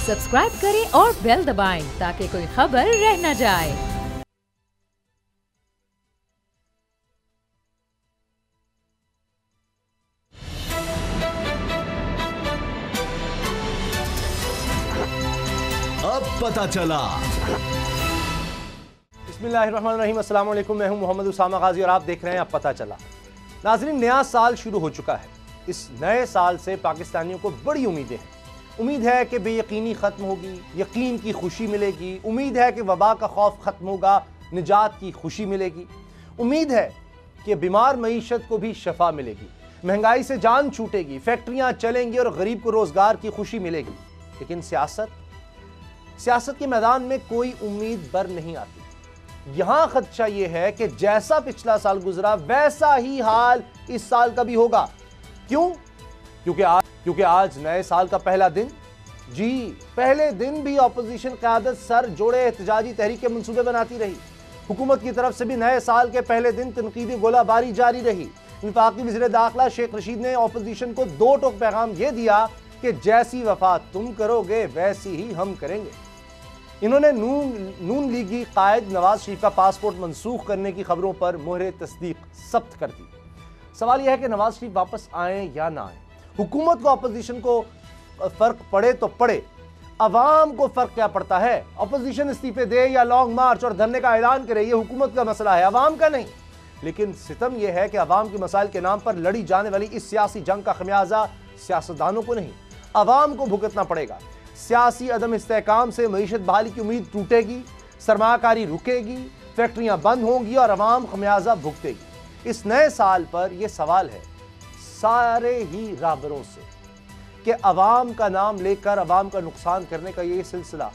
Subscribe करें और bell दबाएं ताकि कोई खबर रह न जाए। अब पता चला। बिस्मिल्लाहिर्रहमानिर्रहीम, अस्सलाम वालेकुम। मैं हूं मोहम्मद उसामा गाजी और आप देख रहे हैं अब पता चला। नाज़रीन, नया साल शुरू हो चुका है। इस नए साल से पाकिस्तानियों को बड़ी उम्मीदें हैं। उम्मीद है कि बेयकीनी ख़त्म होगी, यकीन की खुशी मिलेगी। उम्मीद है कि वबा का खौफ ख़त्म होगा, निजात की खुशी मिलेगी। उम्मीद है कि बीमार मईशत को भी शफा मिलेगी, महंगाई से जान छूटेगी, फैक्ट्रियाँ चलेंगी और गरीब को रोज़गार की खुशी मिलेगी। लेकिन सियासत के मैदान में कोई उम्मीद बर नहीं आती। यहां खदशा यह है कि जैसा पिछला साल गुजरा वैसा ही हाल इस साल का भी होगा। क्यों? क्योंकि आज नए साल का पहला दिन। जी, पहले दिन भी अपोजिशन क़यादत सर जोड़े एहतजाजी तहरीक के मंसूबे बनाती रही। हुकूमत की तरफ से भी नए साल के पहले दिन तनकीदी गोलाबारी जारी रही। वफाकी वज़ीर दाखिला शेख रशीद ने अपोजिशन को दो टोक पैगाम यह दिया कि जैसी वफा तुम करोगे वैसी ही हम करेंगे। इन्होंने नून लीगी कायद नवाज शरीफ का पासपोर्ट मनसूख करने की खबरों पर मोहर तस्दीक सख्त कर दी। सवाल यह है कि नवाज शरीफ वापस आए या ना आए। हुकूमत को अपोजिशन को फर्क पड़े तो पड़े, अवाम को फर्क क्या पड़ता है? अपोजिशन इस्तीफे दे या लॉन्ग मार्च और धरने का ऐलान करे, यह हुकूमत का मसला है, अवाम का नहीं। लेकिन सितम यह है कि अवाम के मसाइल के नाम पर लड़ी जाने वाली इस सियासी जंग का खमियाजा सियासतदानों को नहीं, अवाम को भुगतना पड़ेगा। सियासी अदम इस्तेहकाम से मईशत बहाली की उम्मीद टूटेगी, सरमाकारी रुकेगी, फैक्ट्रियां बंद होंगी और अवाम खमियाजा भुगतेगी। इस नए साल पर यह सवाल है सारे ही राहबरों से कि अवाम का नाम लेकर अवाम का नुकसान करने का यह सिलसिला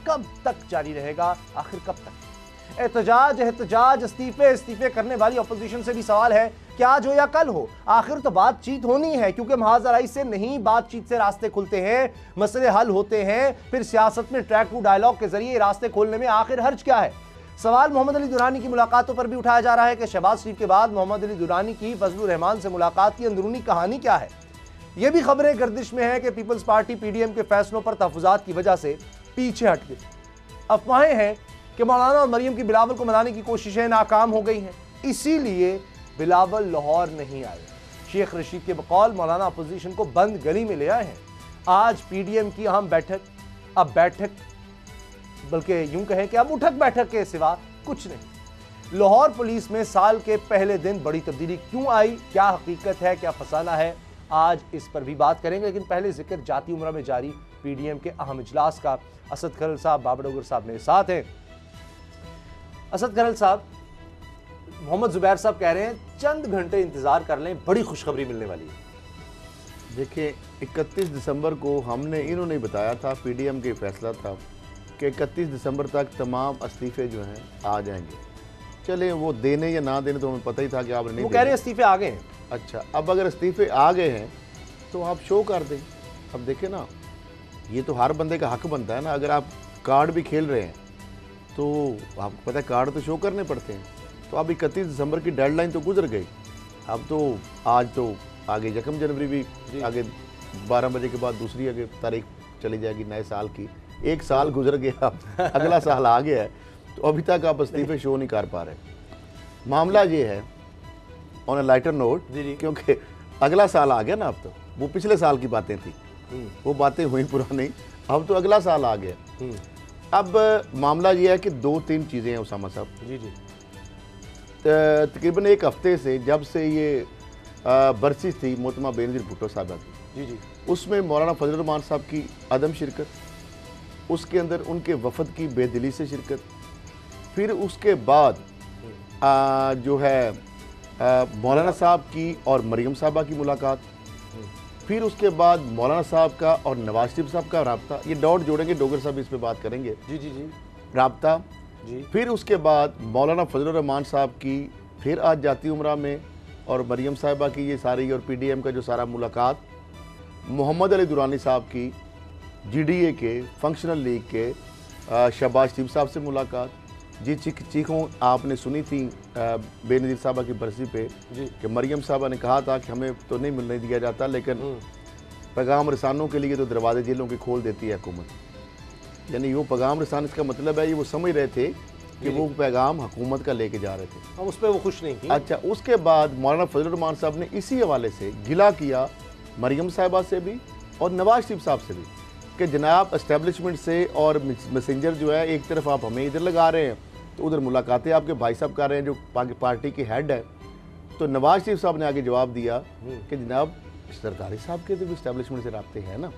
कब तक जारी रहेगा? आखिर कब तक? एहतजाज, इस्तीफे करने वाली अपोजिशन से भी सवाल है कि आज हो या कल हो, आखिर तो बातचीत होनी है। क्योंकि महाजराई से नहीं, बातचीत से रास्ते खुलते हैं, मसले हल होते हैं। फिर सियासत में ट्रैक टू डायलॉग के जरिए रास्ते खोलने में आखिर हर्ज क्या है? सवाल मोहम्मद अली दुरानी की मुलाकातों पर भी उठाया जा रहा है कि शहबाज शरीफ के बाद मोहम्मद अली दुरानी की फजलुर रहमान से मुलाकात की अंदरूनी कहानी क्या है? यह भी खबरें गर्दिश में है कि पीपल्स पार्टी PDM के फैसलों पर तहफ़्फ़ुज़ात की वजह से पीछे हट गई। अफवाहें हैं कि मौलाना और मरियम की बिलावल को मनाने की कोशिशें नाकाम हो गई हैं, इसीलिए बिलावल लाहौर नहीं आए। शेख रशीद के बकौल मौलाना अपोजिशन को बंद गली में ले आए हैं। आज PDM की अहम बैठक, अब बैठक बल्कि यूं कहें कि अब उठक बैठक के सिवा कुछ नहीं। लाहौर पुलिस में साल के पहले दिन बड़ी तब्दीली क्यों आई? क्या हकीकत है, क्या फसाना है? आज इस पर भी बात करेंगे। लेकिन पहले जिक्र जाती उम्रा में जारी PDM के अहम इजलास का। असद खरल साहब, बाबर डोगर साहब मेरे साथ हैं। असद खरल साहब, मोहम्मद जुबैर साहब कह रहे हैं चंद घंटे इंतजार कर लें, बड़ी खुशखबरी मिलने वाली है। देखिए, 31 दिसंबर को इन्होंने बताया था, PDM के फैसला था कि 31 दिसंबर तक तमाम इस्तीफे जो हैं आ जाएंगे। चले वो देने या ना देने तो हमें पता ही था कि आप नहीं, वो कह रहे हैं इस्तीफे आ गए हैं। अच्छा, अब अगर इस्तीफे आ गए हैं तो आप शो कर दें। अब देखें ना, ये तो हर बंदे का हक बनता है ना। अगर आप कार्ड भी खेल रहे हैं तो आपको पता है कार्ड तो शो करने पड़ते हैं। तो अब 31 दिसंबर की डेडलाइन तो गुजर गई। अब तो आज तो आगे 1 जनवरी भी आगे 12 बजे के बाद दूसरी आगे तारीख चली जाएगी नए साल की। एक साल गुजर गया, अब अगला साल आ गया है, तो अभी तक आप इस्तीफे शो नहीं कर पा रहे। मामला ये है ऑन अ लाइटर नोट, क्योंकि अगला साल आ गया ना। अब तो वो पिछले साल की बातें थी, वो बातें हुई पुरानी, अब तो अगला साल आ गया। अब मामला ये है कि 2-3 चीज़ें हैं उसामा साहब। जी। तकरीबन एक हफ्ते से जब से ये बरसी थी मोहतरमा बेनज़ीर भुट्टो साहबा की, जी, उसमें मौलाना फजलुर रहमान साहब की अदम शिरकत, उसके अंदर उनके वफद की बेदिली से शिरकत, फिर उसके बाद जो है मौलाना साहब की और मरियम साहबा की मुलाकात, फिर उसके बाद मौलाना साहब का और नवाज शरीफ साहब का रब्ता। ये डॉट जोड़ेंगे, डोगर साहब इस पर बात करेंगे। जी। रब्ता जी। फिर उसके बाद मौलाना फजलुर रहमान साहब की फिर आज जाती उम्रा में और मरियम साहिबा की ये सारी और PDM का जो सारा मुलाकात, मोहम्मद अली दुरानी साहब की GDA के फंक्शनल लीग के शहबाज शरीफ साहब से मुलाकात। जी, चीखों आपने सुनी थी बेनज़ीर साहबा की बरसी पे कि मरियम साहबा ने कहा था कि हमें तो नहीं मिलने दिया जाता, लेकिन पैगाम रसानों के लिए तो दरवाजे जेलों के खोल देती है हुकूमत। यानी यूँ पैगाम रसान, इसका मतलब है ये वो समझ रहे थे कि वो पैगाम हुकूमत का लेके जा रहे थे। हम उस पर वो खुश नहीं थी। अच्छा, उसके बाद मौलाना फजल रहमान साहब ने इसी हवाले से गिला किया मरियम साहिबा से भी और नवाज शरीफ साहब से भी कि जनाब एस्टेब्लिशमेंट से और मैसेंजर जो है, एक तरफ आप हमें इधर लगा रहे हैं तो उधर मुलाकातें आपके भाई साहब कर रहे हैं जो पार्टी के हेड है। तो नवाज शरीफ साहब ने आगे जवाब दिया कि जनाब सरदारी साहब के तो भी एस्टेब्लिशमेंट से रबते हैं ना।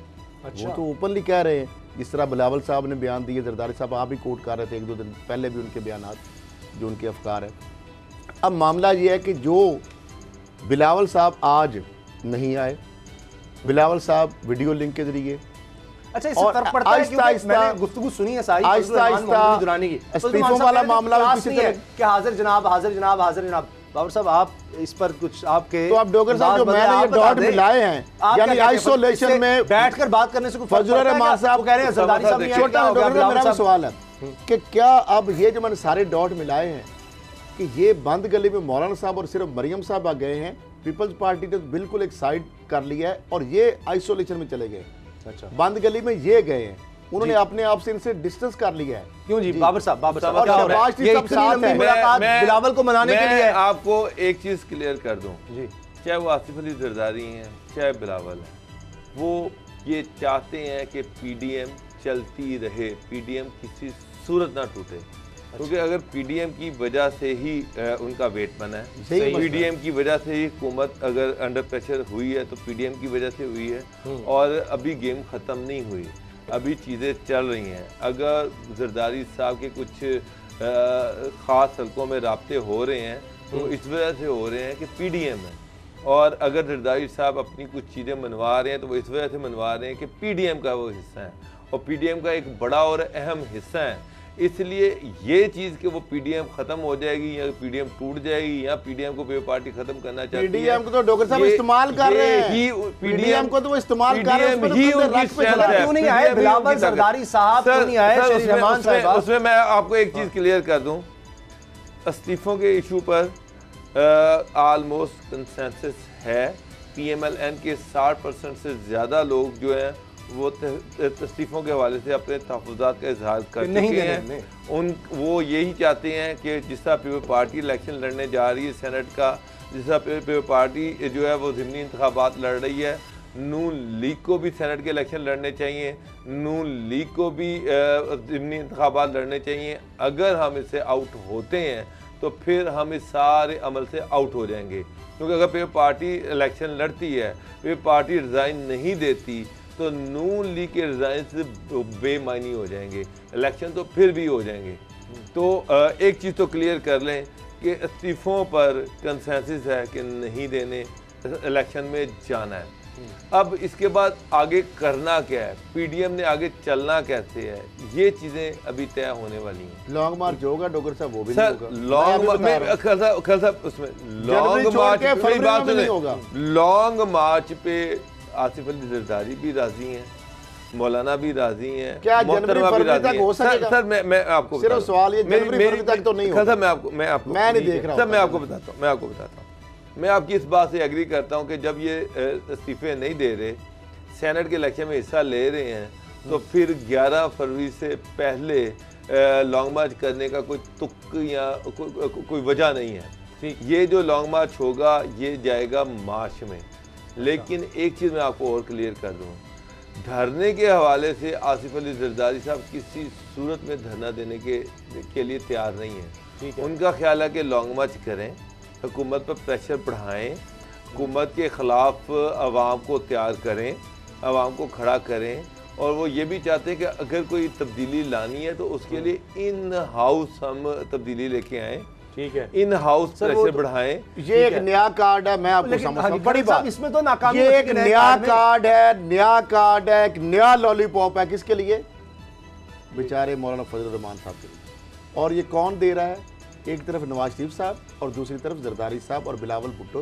अच्छा। वो तो ओपनली कह रहे हैं, जिस तरह बिलावल साहब ने बयान दिए, जरदारी साहब आप भी कोट कर रहे थे 1-2 दिन पहले भी उनके बयान जो उनके अफकार है। अब मामला ये है कि जो बिलावल साहब आज नहीं आए, बिलावल साहब वीडियो लिंक के जरिए, अच्छा, इससे फर्क पड़ता है क्योंकि मैंने गुफ्तगू सुनी है सारी आहिस्ता दुरानी की इस्तीफों वाला मामला कि हाजिर जनाब हाजिर जनाब हाजिर जनाब। बाबर साहब आप इस पर कुछ आपके तो आप डॉक्टर साहब जो मैंने ये डॉट मिलाए हैं, यानी आइसोलेशन में बैठकर बात करने से फजल रहमान साहब कह रहे हैं, जरदारी साहब छोटा मेरा सवाल है कि क्या अब ये जो मैंने सारे डॉट मिलाए हैं कि ये बंद गली में मौलाना साहब और सिर्फ मरियम साहब आ गए हैं, पीपल्स पार्टी ने बिल्कुल एक साइड कर लिया है और ये आइसोलेशन में चले गए। अच्छा, बंद गली में ये गए हैं, उन्होंने अपने आप से इनसे डिस्टेंस कर लिया है। क्यों जी बाबर साहब, बाबर साहब क्या हो रहा है? ये इतनी लंबी मुलाकात बिलावल को मनाने के लिए आपको एक चीज क्लियर कर दूं जी, चाहे वो आसिफ अली जरदारी हैं चाहे बिलावल है, वो ये चाहते हैं कि पीडीएम चलती रहे, पीडीएम किसी सूरत ना टूटे। क्योंकि अगर पीडीएम की वजह से ही उनका वेट बना है, पीडीएम की वजह से ही हुकूमत अगर अंडर प्रेशर हुई है तो पीडीएम की वजह से हुई है और अभी गेम ख़त्म नहीं हुई, अभी चीज़ें चल रही हैं। अगर जरदारी साहब के कुछ ख़ास हलकों में राब्ते हो रहे हैं तो इस वजह से हो रहे हैं कि पीडीएम है, और अगर जरदारी साहब अपनी कुछ चीज़ें मनवा रहे हैं तो वो इस वजह से मनवा रहे हैं कि पीडीएम का वो हिस्सा है और पीडीएम का एक बड़ा और अहम हिस्सा है। इसलिए ये चीज़ कि वो पीडीएम खत्म हो जाएगी या पीडीएम टूट जाएगी या पीडीएम को पार्टी खत्म करना चाहती है, पीडीएम को तो डॉक्टर साहब इस्तेमाल कर रहे हैं, पीडीएम को तो वो इस्तेमाल कर रहे हैं। क्यों नहीं आए बिलावल जरदारी साहब, क्यों नहीं आए शेर रहमान साहब? उसमें मैं आपको एक चीज़ क्लियर कर दूं, इस्तीफों के इशू पर ऑलमोस्ट कंसेंसस है। पीएमएलएन के 60% से ज़्यादा लोग जो हैं वो इस्तीफों के हवाले से अपने तहफ़्फ़ुज़ात का इजहार कर चुके हैं। वो यही चाहते हैं कि जिस तरह पीपल पार्टी इलेक्शन लड़ने जा रही है सेनेट का, जिस तरह पीपल पार्टी जो है वो ज़िमनी इंतखाबात लड़ रही है, नून लीग को भी सेनेट के इलेक्शन लड़ने चाहिए, नून लीग को भी ज़िमनी इंतखाबात लड़ने चाहिए। अगर हम इससे आउट होते हैं तो फिर हम इस सारे अमल से आउट हो जाएंगे, क्योंकि अगर पीपल पार्टी इलेक्शन लड़ती है, पीपल पार्टी रिज़ाइन नहीं देती तो नून लीग के रिज़ाइन से बेमानी हो जाएंगे, इलेक्शन तो फिर भी हो जाएंगे। तो एक चीज़ तो क्लियर कर लें कि इस्तीफ़ों पर कंसेंसस है कि नहीं देने, इलेक्शन में जाना है। अब इसके बाद आगे करना क्या है, पीडीएम ने आगे चलना कैसे है, ये चीज़ें अभी तय होने वाली हैं। लॉन्ग मार्च होगा डॉक्टर साहब? वो भी सर लॉन्ग मार्च पे आसिफ अली जरदारी भी राजी हैं, मौलाना भी राजी हैं, क्या जनवरी फरवरी तक हो सकेगा? सर मैं आपको सिर्फ सवाल ये जनवरी फरवरी तक तो नहीं होगा। सर मैं नहीं देख रहा हूं, सर मैं आपको बताता हूं, मैं आपकी इस बात से एग्री करता हूं कि जब ये इस्तीफे नहीं दे रहे, सेनेट के इलेक्शन में हिस्सा ले रहे हैं, तो फिर 11 फरवरी से पहले लॉन्ग मार्च करने का कोई तुक या कोई वजह नहीं है। ये जो लॉन्ग मार्च होगा ये जाएगा मार्च में। लेकिन एक चीज़ मैं आपको और क्लियर कर दूँ, धरने के हवाले से आसिफ अली जरदारी साहब किसी सूरत में धरना देने के लिए तैयार नहीं है। उनका ख्याल है कि लॉन्ग मार्च करें, हुकूमत पर प्रेशर बढ़ाएं, हुकूमत के ख़िलाफ़ आवाम को तैयार करें, आवाम को खड़ा करें, और वो ये भी चाहते हैं कि अगर कोई तब्दीली लानी है तो उसके लिए इन हाउस हम तब्दीली लेके आएँ, ठीक है, इन हाउस प्रेशर बढ़ाएं। ये एक नया कार्ड है, मैं आपको समझता हूं, बड़ी बात इसमें तो नाकामी, ये एक नया कार्ड है, नया कार्ड है, एक नया लॉलीपॉप है। किसके लिए? बेचारे मौलाना फजल रहमान साहब के लिए। और ये कौन दे रहा है? एक तरफ नवाज शरीफ साहब और दूसरी तरफ जरदारी साहब और बिलावल भुट्टो।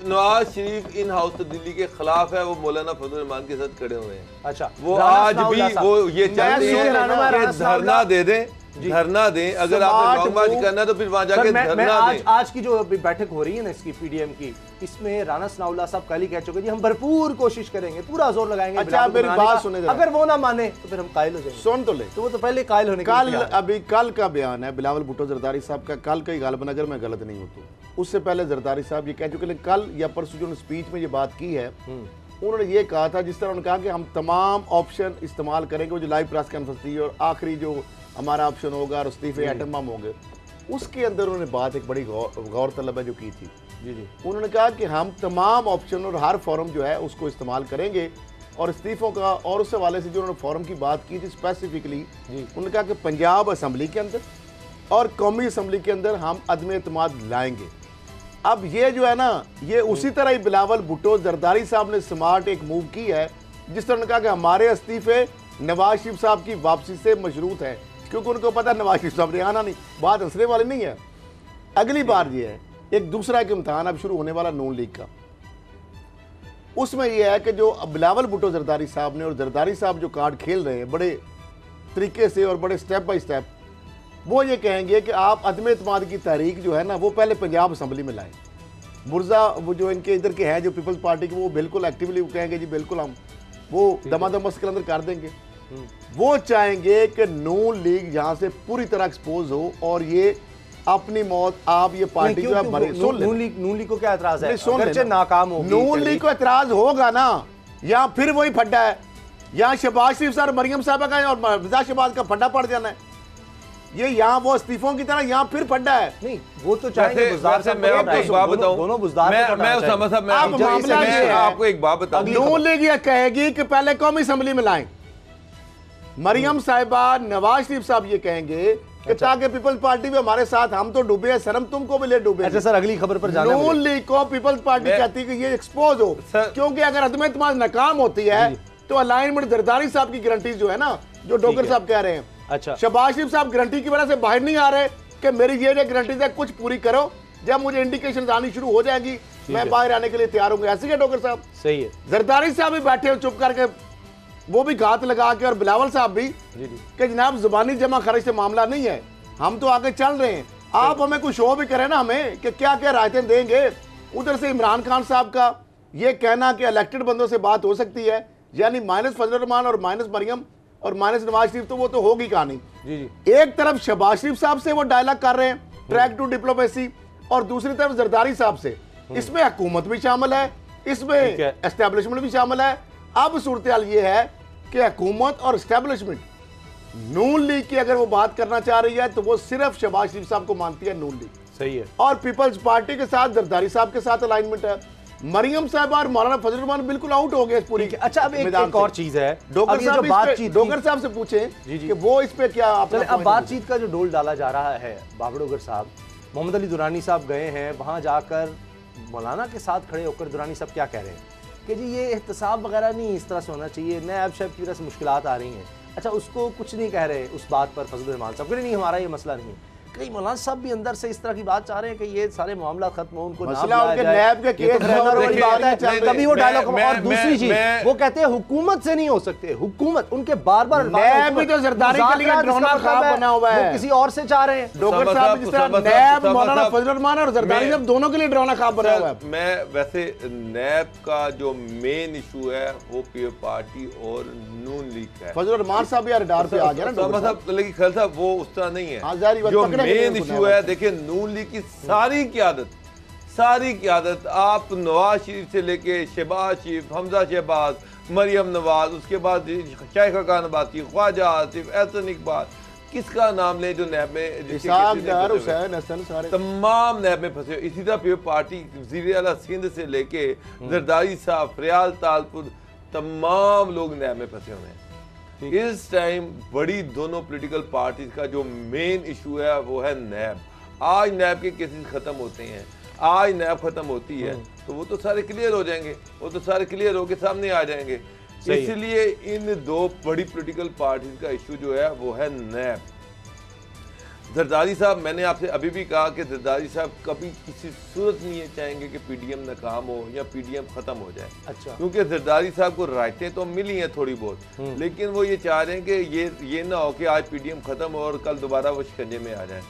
नवाज शरीफ इन हाउस तब्दीली के खिलाफ है, वो मौलाना फजल रहमान के साथ खड़े हुए हैं। अच्छा, वो आज भी वो ये चाहते हैं धरना दे दें, धरना दें, अगर आपने लॉन्ग मार्च करना है तो फिर वहां जाके धरना दें। आज की जो बैठक हो रही है ना इसकी पीडीएम की, इसमें राना सनाउल्लाह साहब कल ही कह चुके जी हम भरपूर कोशिश करेंगे, पूरा जोर लगाएंगे। अच्छा मेरी बात सुने, अगर वो ना माने तो फिर हम कायल हो जाएंगे। सुन तो ले, तो वो तो पहले कायल होने अभी कल का बयान है बिलावल भुट्टो जरदारी साहब का, कल का ही गालिबन, अगर मैं गलत नहीं हूँ तो। उससे पहले जरदारी साहब ये कह चुके, लेकिन कल या परसों जो स्पीच में ये बात की है, उन्होंने ये कहा था, जिस तरह उन्होंने कहा कि हम तमाम ऑप्शन इस्तेमाल करेंगे, वो जो लाइव प्रेस कॉन्फ्रेंस थी और आखिरी जो हमारा ऑप्शन होगा और इस्तीफे एटम बम होंगे, उसके अंदर उन्होंने बात एक बड़ी गौर तलब है जो की थी। जी उन्होंने कहा कि हम तमाम ऑप्शन और हर फॉरम जो है उसको इस्तेमाल करेंगे, और इस्तीफों का, और उस हवाले से जो उन्होंने फॉरम की बात की थी स्पेसिफिकली, उन्होंने कहा कि पंजाब असम्बली के अंदर और कौमी असम्बली के अंदर हम अदम एतमाद लाएंगे। अब ये जो है ना, ये उसी तरह ही बिलावल भुट्टो जरदारी साहब ने स्मार्ट एक मूव की है, जिस तरह ने कहा कि हमारे इस्तीफे नवाज शरीफ साहब की वापसी से मशरूत है, क्योंकि उनको पता है नवाज शरीफ साहब ने आना नहीं, बात हंसने वाली नहीं है। अगली बार ये है, एक दूसरा एक इम्तहान अब शुरू होने वाला नून लीग का, उसमें यह है कि जो बिलावल भुट्टो जरदारी साहब ने और जरदारी साहब जो कार्ड खेल रहे हैं बड़े तरीके से और बड़े स्टेप बाय स्टेप, वो ये कहेंगे कि आप अदम एतमाद की तहरीक जो है ना वो पहले पंजाब असम्बली में लाएं। मुर्जा वो जो इनके इधर के हैं जो पीपल्स पार्टी के, वो बिल्कुल एक्टिवली कहेंगे जी बिल्कुल हम वो दमादम मस्क के अंदर कर देंगे। वो चाहेंगे कि नून लीग यहाँ से पूरी तरह एक्सपोज हो और ये अपनी मौत, आप ये पार्टी जो है भरे। नून लीग को क्या एतराज है? नाकाम हो, नून लीग को एतराज होगा ना, यहाँ फिर वही फड्डा है, यहाँ शहबाज शरीफ सर मरियम साहब का और मिर्जा शहबाज का फड्डा पड़ जाना है। ये यहाँ वो इस्तीफों की तरह यहाँ फिर फड्डा है। नहीं वो तो चाहेंगे बुज़दार साहब, मैं आपको एक बात बताऊं, दोनों बुज़दार मैं आपको एक बात बताऊं, नून लीग ये कहेगी कि पहले कौमी असम्बली में लाएं, मरियम साहिबा नवाज शरीफ साहब ये कहेंगे कि ताकि पीपल्स पार्टी भी हमारे साथ, हम तो डूबे हैं, शर्म तुमको भी ले डूबे। अच्छा सर अगली खबर पर जाना है। नून लीग को पीपल्स पार्टी कहती है कि ये एक्सपोज हो, क्योंकि अगर अदम एतमाद नाकाम होती है तो अलाइनमेंट जरदारी साहब की गारंटी जो है ना, जो डोगर साहब कह रहे हैं, अच्छा शहबाज शरीफ साहब गारंटी की वजह से बाहर नहीं आ रहे कि मेरी ये गारंटी है कुछ पूरी करो, जब मुझे इंडिकेशन आनी शुरू हो जाएगी मैं बाहर आने के लिए तैयार हूँ। ऐसे क्या डोगर साहब? सही है। जरदारी साहब भी बैठे हो चुप करके, वो भी घात लगा के, और बिलावल साहब भी कि जनाब जुबानी जमा खर्च से मामला नहीं है, हम तो आगे चल रहे हैं, आप हमें कुछ शो भी करें ना हमें कि क्या क्या रायतें देंगे। उधर से इमरान खान साहब का ये कहना कि इलेक्टेड बंदों से बात हो सकती है, यानी माइनस फजल रहमान और माइनस मरियम और माइनस नवाज शरीफ, तो वो तो होगी कहानी। एक तरफ शहबाज शरीफ साहब से वो डायलॉग कर रहे हैं, ट्रैक टू डिप्लोमेसी, और दूसरी तरफ जरदारी साहब से, इसमें हुकूमत भी शामिल है, इसमें एस्टेब्लिशमेंट भी शामिल है। अब सूरत हाल ये है कि हुकूमत और एस्टेब्लिशमेंट नून लीग की अगर वो बात करना चाह रही है तो वो सिर्फ शहबाज शरीफ साहब को मानती है नून लीग, सही है, और पीपल्स पार्टी के साथ जरदारी साहब के साथ अलाइनमेंट है। मरियम साहब और मौलाना फजल रहमान बिल्कुल आउट हो गए इस पूरी। अच्छा अब एक और चीज है, डोगर साहब से पूछे कि वो इस पे क्या अब बातचीत का जो डोल डाला जा रहा है। बाबर डोगर साहब, मोहम्मद अली दुरानी साहब गए हैं, वहां जाकर मौलाना के साथ खड़े होकर दुरानी साहब क्या कह रहे हैं कि जी ये एहतसाब वगैरह नहीं इस तरह से होना चाहिए, नैब शैब की वजह से मुश्किलात आ रही हैं। अच्छा उसको कुछ नहीं कह रहे उस बात पर फजल रहमान साहब, नहीं हमारा ये मसला नहीं है। कई मौलाना साहब भी अंदर से इस तरह की बात चाह रहे हैं कि ये सारे मामला खत्म हो, उनको मसला उनके नैब के केस वाली बात है, तभी वो डायलॉग। और दूसरी चीज वो कहते हैं हुकूमत से नहीं हो सकते, हुकूमत उनके बार बार नैब भी तो जरदारी के लिए ड्रोना ख्वाब बना हुआ है, वो किसी और से चाह रहे हैं। डोगर साहब जिस तरह नैब मौलाना फजल रहमान और जरदारी साहब दोनों के लिए ड्रोना ख्वाब बना हुआ है। मैं वैसे नैब का जो मेन इशू है वो पीपल्स पार्टी और नून लीग का है। फजल रहमान साहब यार डार पे आ गया ना, लेकिन ख्याल साहब वो उस तरह नहीं है। जो मेन इशू है, देखिए नून लीग की सारी क्यादत आप नवाज शरीफ से लेके शहबाज शरीफ, हमजा शहबाज, मरियम नवाज, उसके बाद शेख खान बाती, ख्वाजा आसिफ, एहसन इकबाल, किसका नाम ले जो नैब में तमाम नैब में फंसे। इसी तरह पीपल्स पार्टी वज़ीर आला सिंध से लेके जरदारी साहब, फरियाल तालपुर, तमाम लोग नैब में फंसे हुए हैं। इस टाइम बड़ी दोनों पॉलिटिकल पार्टीज का जो मेन इशू है वो है नैब। आज नैब के केसेस खत्म होते हैं, आज नैब खत्म होती है तो वो तो सारे क्लियर हो जाएंगे, वो तो सारे क्लियर होके सामने आ जाएंगे। इसलिए इन दो बड़ी पॉलिटिकल पार्टीज का इशू जो है वो है नैब। जरदारी साहब, मैंने आपसे अभी भी कहा कि जरदारी साहब कभी किसी सूरत नहीं ये चाहेंगे कि पीडीएम नाकाम हो या पीडीएम खत्म हो जाए। अच्छा। क्योंकि जरदारी साहब को रायतें तो मिली हैं थोड़ी बहुत, लेकिन वो ये चाह रहे हैं कि ये ना हो कि आज पीडीएम खत्म हो और कल दोबारा वो शिकंजे में आ जाए।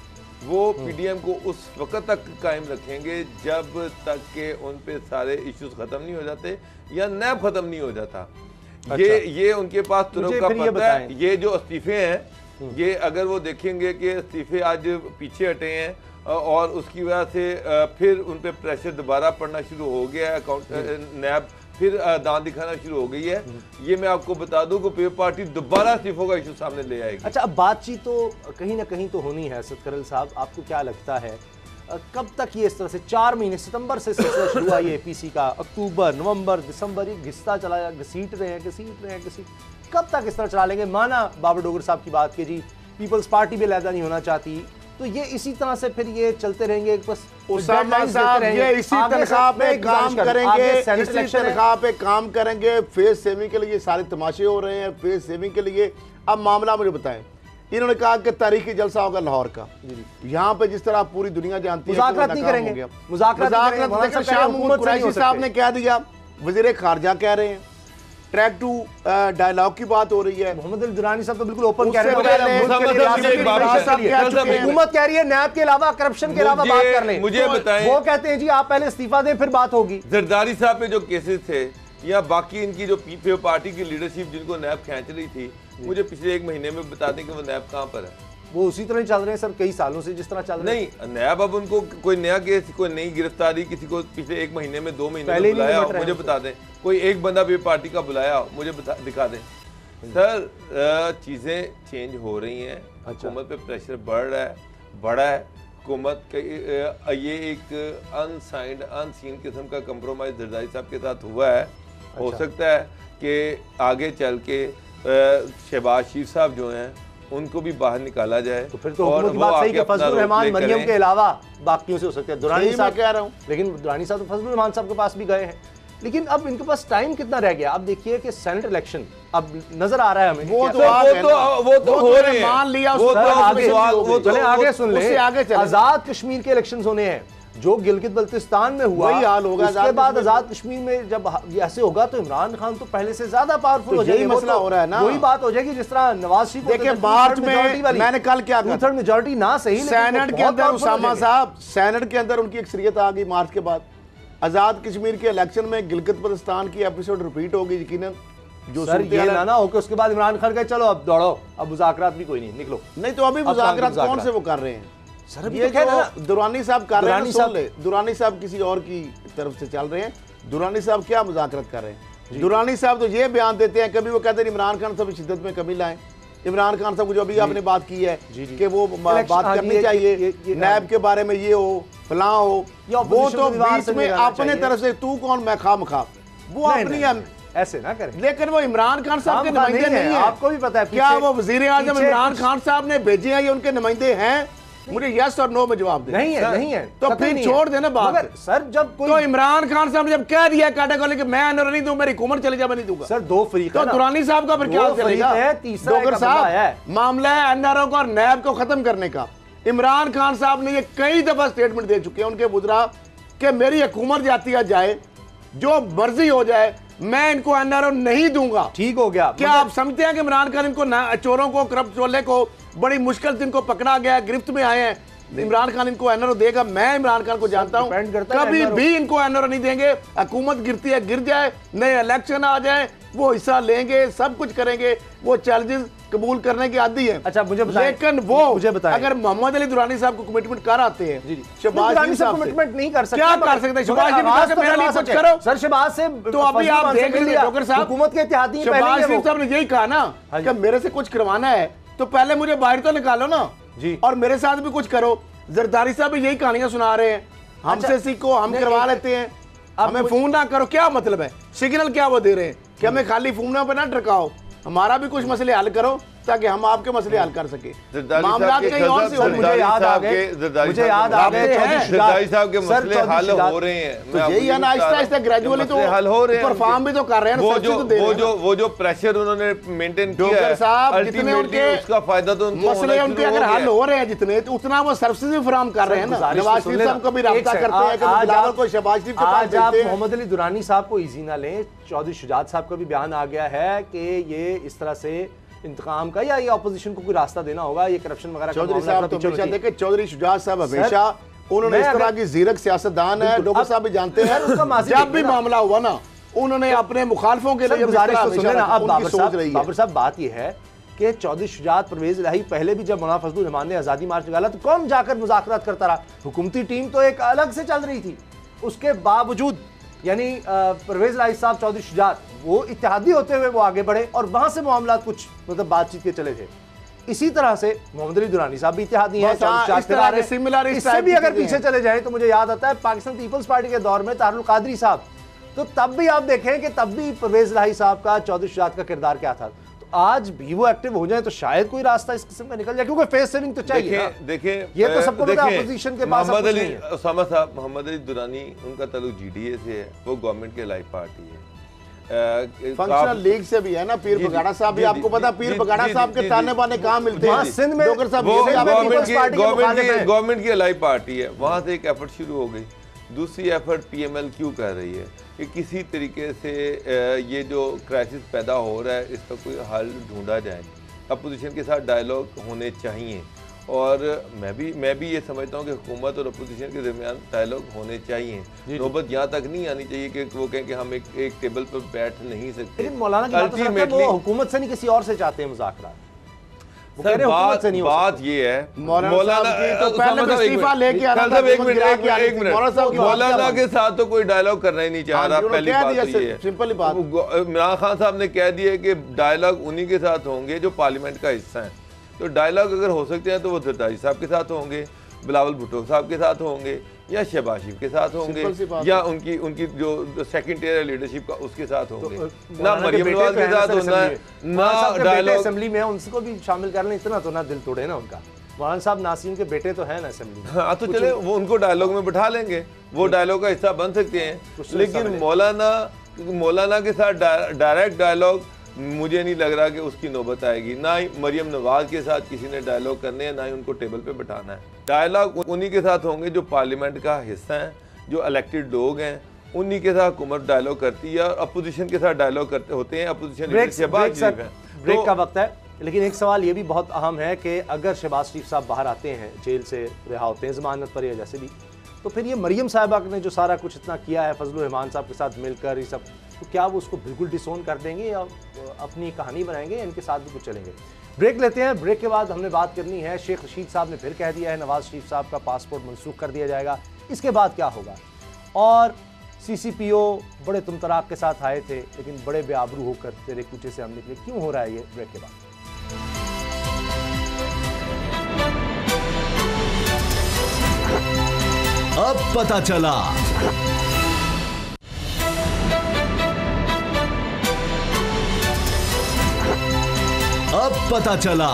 वो पीडीएम को उस वक्त तक कायम रखेंगे जब तक के उन पे सारे इश्यूज खत्म नहीं हो जाते या नैब खत्म नहीं हो जाता। अच्छा। ये उनके पास तुरंत का पता है। ये जो इस्तीफे हैं, ये अगर वो देखेंगे कि इस्तीफे आज पीछे हटे हैं और उसकी वजह से फिर उन पे प्रेशर दोबारा पड़ना शुरू हो गया है, अकाउंट नैब फिर दांत दिखाना शुरू हो गई है, ये मैं आपको बता दूं कि पीपल पार्टी दोबारा इस्तीफों का इशू सामने ले आएगी। अच्छा, अब बातचीत तो कहीं ना कहीं तो होनी है। सतकरल साहब, आपको क्या लगता है कब तक ये इस तरह से 4 महीने, सितंबर से सिलसिला शुरू हुआ ये एपीसी का, अक्टूबर, नवंबर, दिसंबर, ये घिसता चला, घसीट रहे हैं, कब तक इस तरह चला लेंगे? माना बाबर डोगर साहब की बात की जी, पीपल्स पार्टी भी लहदा नहीं होना चाहती, तो ये इसी तरह से फिर ये चलते रहेंगे। बस उसामा साहब ये इसी तनख्वाह पे काम करेंगे, इसी तनख्वाह पे काम करेंगे। फेस सेविंग के लिए सारे तमाशे हो रहे हैं, फेस सेविंग के लिए। अब मामला मुझे बताएं, इन्होंने कहा कि तारीखी जलसा होगा लाहौर का, यहाँ पे जिस तरह पूरी दुनिया जानती है मुज़ाकरात नहीं करेंगे, मुज़ाकरात शाह महमूद कुरैशी साहब ने कह दिया, वज़ीर खारजा कह रहे हैं, ट्रैक टू डायलॉग की बात हो रही है। मोहम्मद अली दुरानी साहब तो बिल्कुल ओपन कह रहे हैं, हुकूमत कह रही है नैब के अलावा करप्शन के अलावा बात कर लें। मुझे बताएं, वो कहते हैं जी आप पहले इस्तीफा दें फिर बात होगी। जरदारी साहब पे जो केसेस थे या बाकी इनकी जो पीपल पार्टी की लीडरशिप जिनको नैब खींच रही थी, मुझे पिछले 1 महीने में बता दें कि वो नैब कहाँ पर है। वो उसी तरह चल रहे हैं सर, कई सालों से जिस तरह चल रहे हैं। नहीं, नैब अब उनको कोई नया केस, कोई नई गिरफ्तारी किसी को पिछले 1 महीने में 2 महीने में बुलाया हो, मुझे बता दें। कोई एक बंदा भी पार्टी का बुलाया हो, मुझे दिखा दें। सर चीजें चेंज हो रही हैं, हुकूमत पे प्रेशर बढ़ा है। हुकूमत ये एक अनसाइंड अनसीन किस्म का कंप्रोमाइज जरदारी साहब के साथ हुआ है। हो सकता है कि आगे चल के शहबाज शरीफ साहब जो हैं उनको भी बाहर निकाला जाए। तो फिर तो हुकूमत की बात सही कि फजलुर रहमान मरियम के अलावा बाकियों से हो सकते हैं। दुरानी साहब कह रहा हूँ, लेकिन दुरानी साहब तो फजलुर रहमान साहब के पास भी गए हैं। लेकिन अब इनके पास टाइम कितना रह गया? अब देखिए कि सेनेट इलेक्शन अब नजर आ रहा है हमें। वो तो हो रहे हैं, मान लिया। आगे सुन ले, आजाद कश्मीर के इलेक्शन होने हैं जो गिलगित बल्तिस्तान में हुआ, वही हाल होगा। उसके बाद आजाद कश्मीर में जब ऐसे होगा तो इमरान खान तो पहले से ज्यादा पावरफुल हो जाएगी। मसला हो रहा है ना, वही बात हो जाएगी जिस तरह नवाज शरीफ। देखिए मार्च में मैंने कल क्या कहा, 2/3 मेजॉरिटी ना सही, सेनेट के अंदर उसामा साहब, सेनेट के अंदर उनकी अक्सरियत आ गई मार्च के बाद। आजाद कश्मीर के इलेक्शन में गिलगित बल्तिस्तान की एपिसोड रिपीट होगी यकीनन। जो सर ये ना हो कि उसके बाद इमरान खान कहे चलो अब दौड़ो, अब मुज़ाकरात भी कोई नहीं, निकलो। नहीं तो अभी मुज़ाकरात कौन से वो कर रहे हैं? सर ये जो दुरानी साहब कर रहे हैं, दुरानी साहब किसी और की तरफ से चल रहे हैं। दुरानी साहब क्या मुज़ाकरात कर रहे हैं? दुरानी साहब तो ये बयान देते हैं, कभी वो कहते हैं इमरान खान साहब शिद्दत में कमी लाएं। इमरान खान साहब को जो अभी आपने बात की है कि वो बात करनी चाहिए नैब के बारे में, ये हो फलां हो, वो तो बीच में अपने तरफ से तू कौन मैं खामखा, वो अपनी ऐसे ना करें। लेकिन वो इमरान खान साहब के नुमाइंदे नहीं है। आपको भी पता है क्या वो वजीर आजम इमरान खान साहब ने भेजे हैं, ये उनके नुमाइंदे हैं? मुझे यस और नो में जवाब दे। नहीं है तो फिर छोड़ देना बात। सर जब कोई तो इमरान खान साहब ने जब कह दिया कैटेगरी कि मैं अनर नहीं दूं, मेरी हुकूमत चले जा, मैं नहीं दूंगा। सर 2 फरीक तो दुरानी साहब का फिर क्या चलेगा? डोगर साहब, मामला है एनआरओ का और नैब को खत्म करने का। इमरान खान साहब ने ये कई दफा स्टेटमेंट दे चुके हैं उनके बुजरा कि मेरी हुकूमत जाती है जाए, जो मर्जी हो जाए, मैं इनको एनआरओ नहीं दूंगा। ठीक हो गया। क्या आप समझते हैं कि इमरान खान इनको चोरों को, करप्ट चोले को बड़ी मुश्किल से इनको पकड़ा गया, गिरफ्त में आए हैं, इमरान खान इनको एनआरओ देगा? मैं इमरान खान को जानता हूं, कभी भी इनको एनआरओ नहीं देंगे। हुकूमत गिरती है गिर जाए, नए इलेक्शन आ जाए, वो हिस्सा लेंगे, सब कुछ करेंगे, वो चैलेंजेस कबूल करने की आदी है। अच्छा मुझे बताएं, लेकिन वो मुझे बताएं, अगर मोहम्मद अली दुरानी साहब को कमिटमेंट कर आते हैं, शहबाज शरीफ साहब कमिटमेंट नहीं कर सकते, क्या कर सकते हैं? शहबाज शरीफ मेरा लिए कुछ करो सर। शहबाज से तो अभी आप देख लीजिए डॉक्टर साहब, हुकूमत के इत्तेहादी शहबाज शरीफ साहब ने यही कहा ना कि मेरे से कुछ करवाना है तो पहले मुझे बाहर तो निकालो ना जी, और मेरे साथ भी कुछ करो। जरदारी साहब भी यही कहानियां सुना रहे हैं, हमसे सीखो, हम करवा लेते हैं, हमें फोन ना करो। क्या मतलब है? सिग्नल क्या वो दे रहे हैं कि हमें खाली फोन पे ना टरकाओ, हमारा भी कुछ मसले हल करो। ताकि हम आपके मसले हल कर सके। जरदारी मामला साहब के कहीं और से हो। जरदारी मुझे याद आ गए जरदारी मुझे याद आ साहब गए जरदारी साहब के सर, मसले हल हो रहे हैं। तो यही है ना, आहिस्ता आहिस्ता ग्रेजुअली तो हल हो रहे हैं, परफॉर्म भी तो कर रहे हैं, वो जो प्रेशर उन्होंने मेंटेन किया डॉक्टर है, साहब जितने उनके उसका फायदा तो उनको मसले उनके अगर हल हो रहे हैं जितने, तो उतना वो सर्विसेज भी फराहम कर रहे हैं ना। नवाज शरीफ साहब को भी राब्ता करते हैं कि बिलावल को शहबाज शरीफ के पास आज आप भेजते हैं। मोहम्मद अली दुरानी साहब को इजी ना लें। चौधरी शुजात साहब का भी बयान आ गया है कि ये इस तरह से इंतकाम का या ये ऑपोजिशन को कोई रास्ता देना होगा, ये करप्शन वगैरह का चौधरी मामला साहब तो पीछे हमेशा रखिए। देखे, चौधरी शुजात साहब हमेशा उन्होंने इस तरह की जीरक सियासतदान है, डॉक्टर साहब भी जानते हैं। जब भी मामला हुआ ना, उन्होंने अपने मुखालफों के लिए गुजारिश तो सुन लेना। अब उनकी सोच रही है। बाबर साहब बात ये है कि चौधरी शुजात परवेज इलाही पहले भी जब मौलाना फजलुर रहमान ने आज़ादी मार्च निकाला तो कौन जाकर मुज़ाकरात करता रहा? हुकूमती टीम तो एक अलग से चल रही थी, उसके बावजूद यानी परवेज इलाही साहब, चौधरी शुजात वो इत्तेहादी होते हुए वो आगे बढ़े और वहां से मामला कुछ मतलब बातचीत के चले थे। इसी तरह से मोहम्मद अली दुरानी साहब भी इत्तेहादी हैं, इससे भी अगर पीछे चले जाएं तो मुझे याद आता है पाकिस्तान पीपल्स पार्टी के दौर में तारुल कादरी साहब, तो तब भी आप देखें कि तब भी परवेज इलाही साहब का चौधरी शुजात का किरदार क्या था। तो आज भी वो एक्टिव हो जाए तो शायद कोई रास्ता इस किस्म का निकल जाए, क्योंकि फेस सेविंग तो चाहिए। देखिए ये तो सबको पता है अपोजिशन के पास मोहम्मद अली उसामा साहब, मोहम्मद अली दुरानी, उनका ताल्लुक जीडीए से है, वो गवर्नमेंट के लाइफ पार्टी है। फंक्शनल लीग से भी है ना। पीर बगाड़ा साहब भी, आपको पता, पीर बगाड़ा साहब के ताने बाने कहाँ मिलते हैं? सिंध में डॉक्टर साहब गवर्नमेंट की लाइफ पार्टी है, वहां से एक एफर्ट शुरू हो गई। दूसरी एफर्ट पीएमएल क्यों कर रही है कि किसी तरीके से ये जो क्राइसिस पैदा हो रहा है इसका कोई हल ढूंढा जाए, अपोजिशन के साथ डायलॉग होने चाहिए। और मैं भी ये समझता हूँ कि हुकूमत और अपोजिशन के दरमियान डायलॉग होने चाहिए। नौबत यहाँ तक नहीं आनी चाहिए कि वो कहें कि हम एक टेबल पर बैठ नहीं सकते। लेकिन मौलाना की बात वो हुकूमत से नहीं किसी और से चाहते हैं मुज़ाकरा। बात ये है मौलाना के साथ तो कोई डायलॉग करना ही नहीं चाह रहा। पहली बात ये है, सिंपल बात, इमरान खान साहब ने कह दिया कि डायलॉग उन्हीं के साथ होंगे जो पार्लियामेंट का हिस्सा है। तो डायलॉग अगर हो सकते हैं तो वो जरदारी साहब के साथ होंगे, बिलावल भुट्टो साहब के साथ होंगे, या शहबाज शरीफ के साथ होंगे, या उनकी जो सेकंड टियर लीडरशिप का उसके साथ होंगे। ना मरियम नवाज के साथ होना है, ना डायलॉग असेंबली में उनको भी शामिल कर लें, इतना तो ना दिल तोड़े ना उनका। मौलाना साहब नासिम के बेटे तो है ना असेंबली में। हाँ तो चले वो उनको डायलॉग में बिठा लेंगे, वो डायलॉग का हिस्सा बन सकते हैं। लेकिन मौलाना के साथ डायरेक्ट डायलॉग मुझे नहीं लग रहा कि उसकी नौबत आएगी। ना ही मरियम नवाज के साथ किसी ने डायलॉग करने हैं, ना ही उनको टेबल पे बिठाना है। डायलॉग उन्हीं के साथ होंगे जो पार्लियामेंट का हिस्सा हैं, जो इलेक्टेड लोग हैं, उन्हीं के साथ हुकूमत डायलॉग करती है। और अपोजिशन के साथ डायलॉग करते होते हैं अपोजिशन ब्रेक का वक्त है। लेकिन एक सवाल ये भी बहुत अहम है कि अगर शहबाज शरीफ साहब बाहर आते हैं, जेल से रिहा होते हैं जमानत पर या जैसे भी, तो फिर ये मरियम साहिबा ने जो सारा कुछ इतना किया है फजलुर रहमान साहब के साथ मिलकर ये सब, तो क्या वो उसको बिल्कुल डिसोन कर देंगे या अपनी कहानी बनाएंगे, इनके साथ भी कुछ चलेंगे? ब्रेक लेते हैं। ब्रेक के बाद हमने बात करनी है, शेख रशीद साहब ने फिर कह दिया है नवाज शरीफ साहब का पासपोर्ट मनसूख कर दिया जाएगा, इसके बाद क्या होगा? और CCPO बड़े तुमतराक के साथ आए थे लेकिन बड़े बेआबरू होकर तेरे कूचे से हम निकले, क्यों हो रहा है ये? ब्रेक के बाद। अब पता चला। अब पता चला।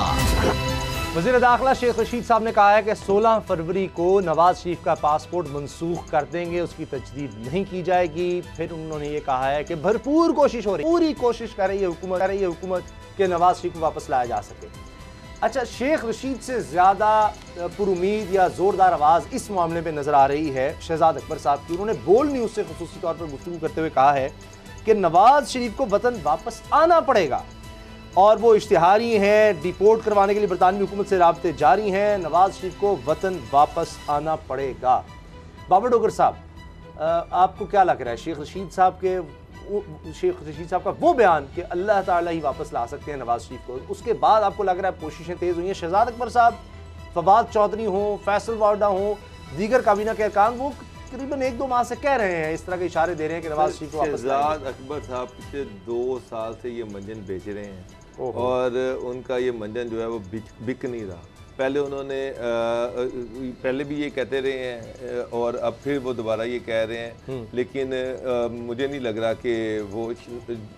वज़ीर दाखिला शेख रशीद साहब ने कहा है कि 16 फरवरी को नवाज शरीफ का पासपोर्ट मनसूख कर देंगे, उसकी तजदीद नहीं की जाएगी। फिर उन्होंने ये कहा है कि भरपूर कोशिश हो रही, पूरी कोशिश कर रही है हुकूमत कि नवाज शरीफ को वापस लाया जा सके। अच्छा, शेख रशीद से ज़्यादा पुरुमीद या ज़ोरदार आवाज़ इस मामले में नज़र आ रही है शहजाद अकबर साहब की। उन्होंने बोल न्यूज़ से खुसूसी तौर पर गुफ्तगू करते हुए कहा है कि नवाज शरीफ को वतन वापस आना पड़ेगा और वो इश्तिहारी हैं, डिपोर्ट करवाने के लिए बरतानवी हुकूमत से राब्ते जारी हैं। नवाज शरीफ को वतन वापस आना पड़ेगा। बाबर डोगर साहब, आपको क्या लग रहा है शेख रशीद साहब का वो बयान कि अल्लाह ताला ही वापस ला सकते हैं नवाज शरीफ को, उसके बाद आपको लग रहा है कोशिशें तेज़ हुई हैं? शहजाद अकबर साहब, फवाद चौधरी हों, फैसल वार्डा हों, दीगर काबीना के अरकान, वो करीबन 1-2 माह से कह रहे हैं, इस तरह के इशारे दे रहे हैं कि नवाज शरीफ को वापस। शहजाद अकबर साहब पिछले 2 साल से ये मंजन बेच रहे हैं और उनका ये मंजन जो है वो बिक नहीं रहा। पहले उन्होंने पहले भी ये कहते रहे हैं और अब फिर वो दोबारा ये कह रहे हैं, लेकिन मुझे नहीं लग रहा कि वो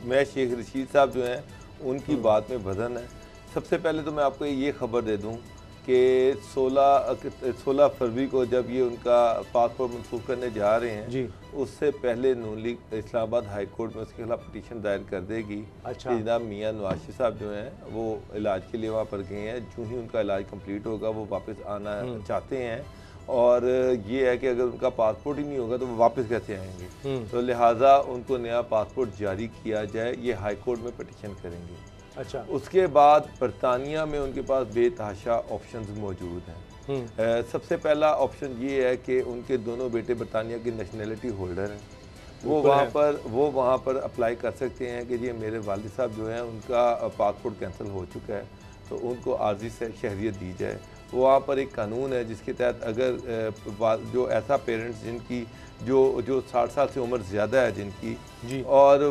मैं शेख रशीद साहब जो हैं उनकी बात में वजन है। सबसे पहले तो मैं आपको ये खबर दे दूं कि 16 फरवरी को जब ये उनका पासपोर्ट मनसूख करने जा रहे हैं जी, उससे पहले नून लीग इस्लामाबाद हाई कोर्ट में उसके खिलाफ पिटीशन दायर कर देगी। अच्छा। कि जनाब मियाँ नवाज साहब जो हैं वो इलाज के लिए वहाँ पर गए हैं, जो ही उनका इलाज कंप्लीट होगा वो वापस आना चाहते हैं, और ये है कि अगर उनका पासपोर्ट ही नहीं होगा तो वो वापस कैसे आएंगे, तो लिहाजा उनको नया पासपोर्ट जारी किया जाए, ये हाई कोर्ट में पिटीशन करेंगे। अच्छा। उसके बाद बरतानिया में उनके पास बेतहाशा ऑप्शंस मौजूद हैं। सबसे पहला ऑप्शन ये है कि उनके दोनों बेटे बरतानिया की नेशनैलिटी होल्डर हैं, वो वहाँ पर अप्लाई कर सकते हैं कि ये मेरे वालिद साहब जो हैं उनका पासपोर्ट कैंसिल हो चुका है तो उनको आर्जी से शहरियत दी जाए। वहाँ पर एक कानून है जिसके तहत अगर जो ऐसा पेरेंट्स जिनकी जो 60 साल से उम्र ज़्यादा है जिनकी जी, और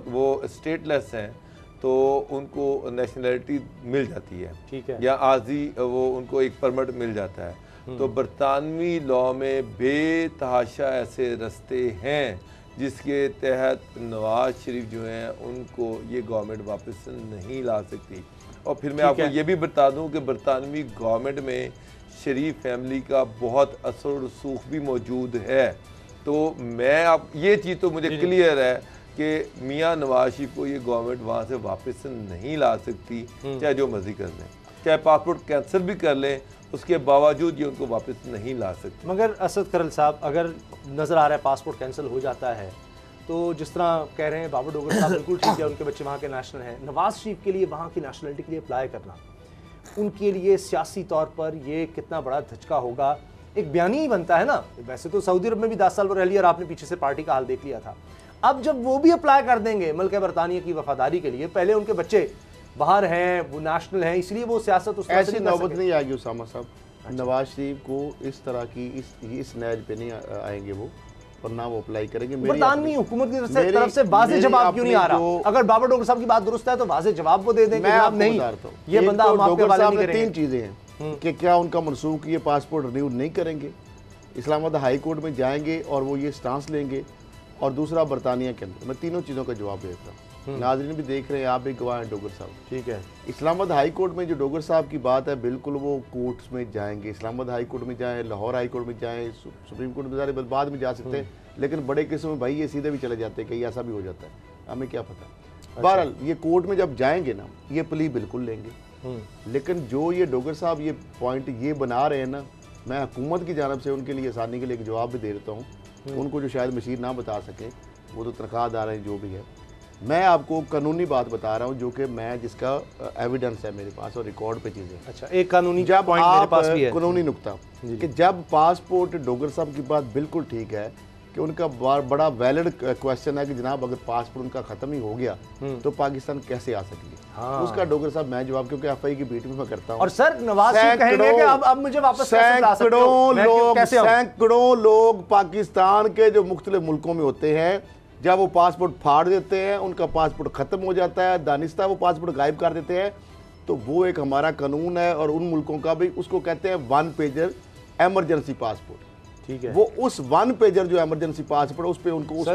वो स्टेटलेस हैं तो उनको नेशनैलिटी मिल जाती है, ठीक है, या आजी वो उनको एक परमिट मिल जाता है। तो बरतानवी लॉ में बेतहाशा ऐसे रास्ते हैं जिसके तहत नवाज शरीफ जो हैं उनको ये गवर्नमेंट वापस नहीं ला सकती। और फिर मैं आपको ये भी बता दूं कि बरतानवी गवर्नमेंट में शरीफ फैमिली का बहुत असर और रसूख भी मौजूद है। तो मैं आप ये चीज़ तो मुझे क्लियर है कि मियाँ नवाज शरीफ को ये गवर्नमेंट वहाँ से वापस नहीं ला सकती, चाहे जो मर्जी कर लें, चाहे पासपोर्ट कैंसिल भी कर लें, उसके बावजूद ये उनको वापस नहीं ला सकती। मगर असद करल साहब, अगर नज़र आ रहा है पासपोर्ट कैंसिल हो जाता है तो जिस तरह कह रहे हैं बाबर डोगर साहब बिल्कुल ठीक है, उनके बच्चे वहाँ के नेशनल हैं, नवाज शरीफ के लिए वहाँ की नेशनलिटी के लिए अप्लाई करना उनके लिए सियासी तौर पर ये कितना बड़ा धचका होगा, एक बयानी ही बनता है ना। वैसे तो सऊदी अरब में भी 10 साल वो रह लिया और आपने पीछे से पार्टी का हाल देख लिया था। अब जब वो भी अप्लाई कर देंगे मुल्क बरतानिया की वफादारी के लिए, पहले उनके बच्चे बाहर हैं, वो नेशनल हैं, इसलिए वो सियासत उस ऐसी नौबत नहीं आएगी उसामा साहब। नवाज शरीफ को इस तरह की इस नहज पे नहीं आएंगे वो, और ना वो अप्लाई करेंगे। बरतानवी हुकूमत की तरफ से वाज़ेह जवाब क्यों नहीं आ रहा? अगर बाबर डोगर साहब की बात दुरुस्त है तो वाज़ेह जवाब वो दे दें। मैं आपको नहीं, ये बंदा हम आपके हवाले नहीं करेंगे। 3 चीजें हैं कि क्या उनका मनसूख ये पासपोर्ट रिन्यू नहीं करेंगे, इस्लामाबाद हाई कोर्ट में जाएंगे और वो ये स्टांस लेंगे, और दूसरा बरतानिया के अंदर। मैं तीनों चीज़ों का जवाब देता हूँ, नाज़रीन भी देख रहे हैं, आप भी गवाह हैं डोगर साहब, ठीक है। इस्लामाबाद हाई कोर्ट में जो डोगर साहब की बात है, बिल्कुल वो कोर्ट्स में जाएंगे, इस्लामाबाद हाई कोर्ट में जाएँ, लाहौर हाई कोर्ट में जाएँ, सुप्रीम कोर्ट में सारे बाद में जा सकते हैं, लेकिन बड़े केसों में भाई ये सीधे भी चले जाते हैं, कहीं ऐसा भी हो जाता है, हमें क्या पता। बहरहाल ये कोर्ट में जब जाएंगे ना, ये प्ली बिल्कुल लेंगे। लेकिन जो ये डोगर साहब ये पॉइंट ये बना रहे हैं ना, मैं हुकूमत की जानब से उनके लिए आसानी के लिए एक जवाब भी दे देता हूँ। उनको जो शायद मशीर ना बता सके, वो तो तनख्वाहदार हैं जो भी है, मैं आपको कानूनी बात बता रहा हूँ जो कि मैं जिसका एविडेंस है मेरे पास और रिकॉर्ड पे चीज़ें। अच्छा, एक कानूनी जब पॉइंट मेरे पास भी है, कानूनी नुक्ता कि जब पासपोर्ट डोगर साहब की बात बिल्कुल ठीक है कि उनका बड़ा वैलिड क्वेश्चन है कि जनाब अगर पासपोर्ट उनका ख़त्म ही हो गया तो पाकिस्तान कैसे आ सकेंगे। हाँ। उसका डोगर साहब मैं जवाब, क्योंकि एफआई की बीट में मैं करता हूँ। और सर नवाज शरीफ कहेंगे कि अब मुझे वापस सैकड़ों लोग पाकिस्तान के जो मुख्तलिफ मुल्कों में होते हैं, जब वो पासपोर्ट फाड़ देते हैं, उनका पासपोर्ट ख़त्म हो जाता है, दानिस्ता वो पासपोर्ट गायब कर देते हैं, तो वो एक हमारा कानून है और उन मुल्कों का भी, उसको कहते हैं 1 पेजर एमरजेंसी पासपोर्ट। ठीक है, वो उस 1 पेजर जो इमरजेंसी पासपोर्ट उस पे उनको उस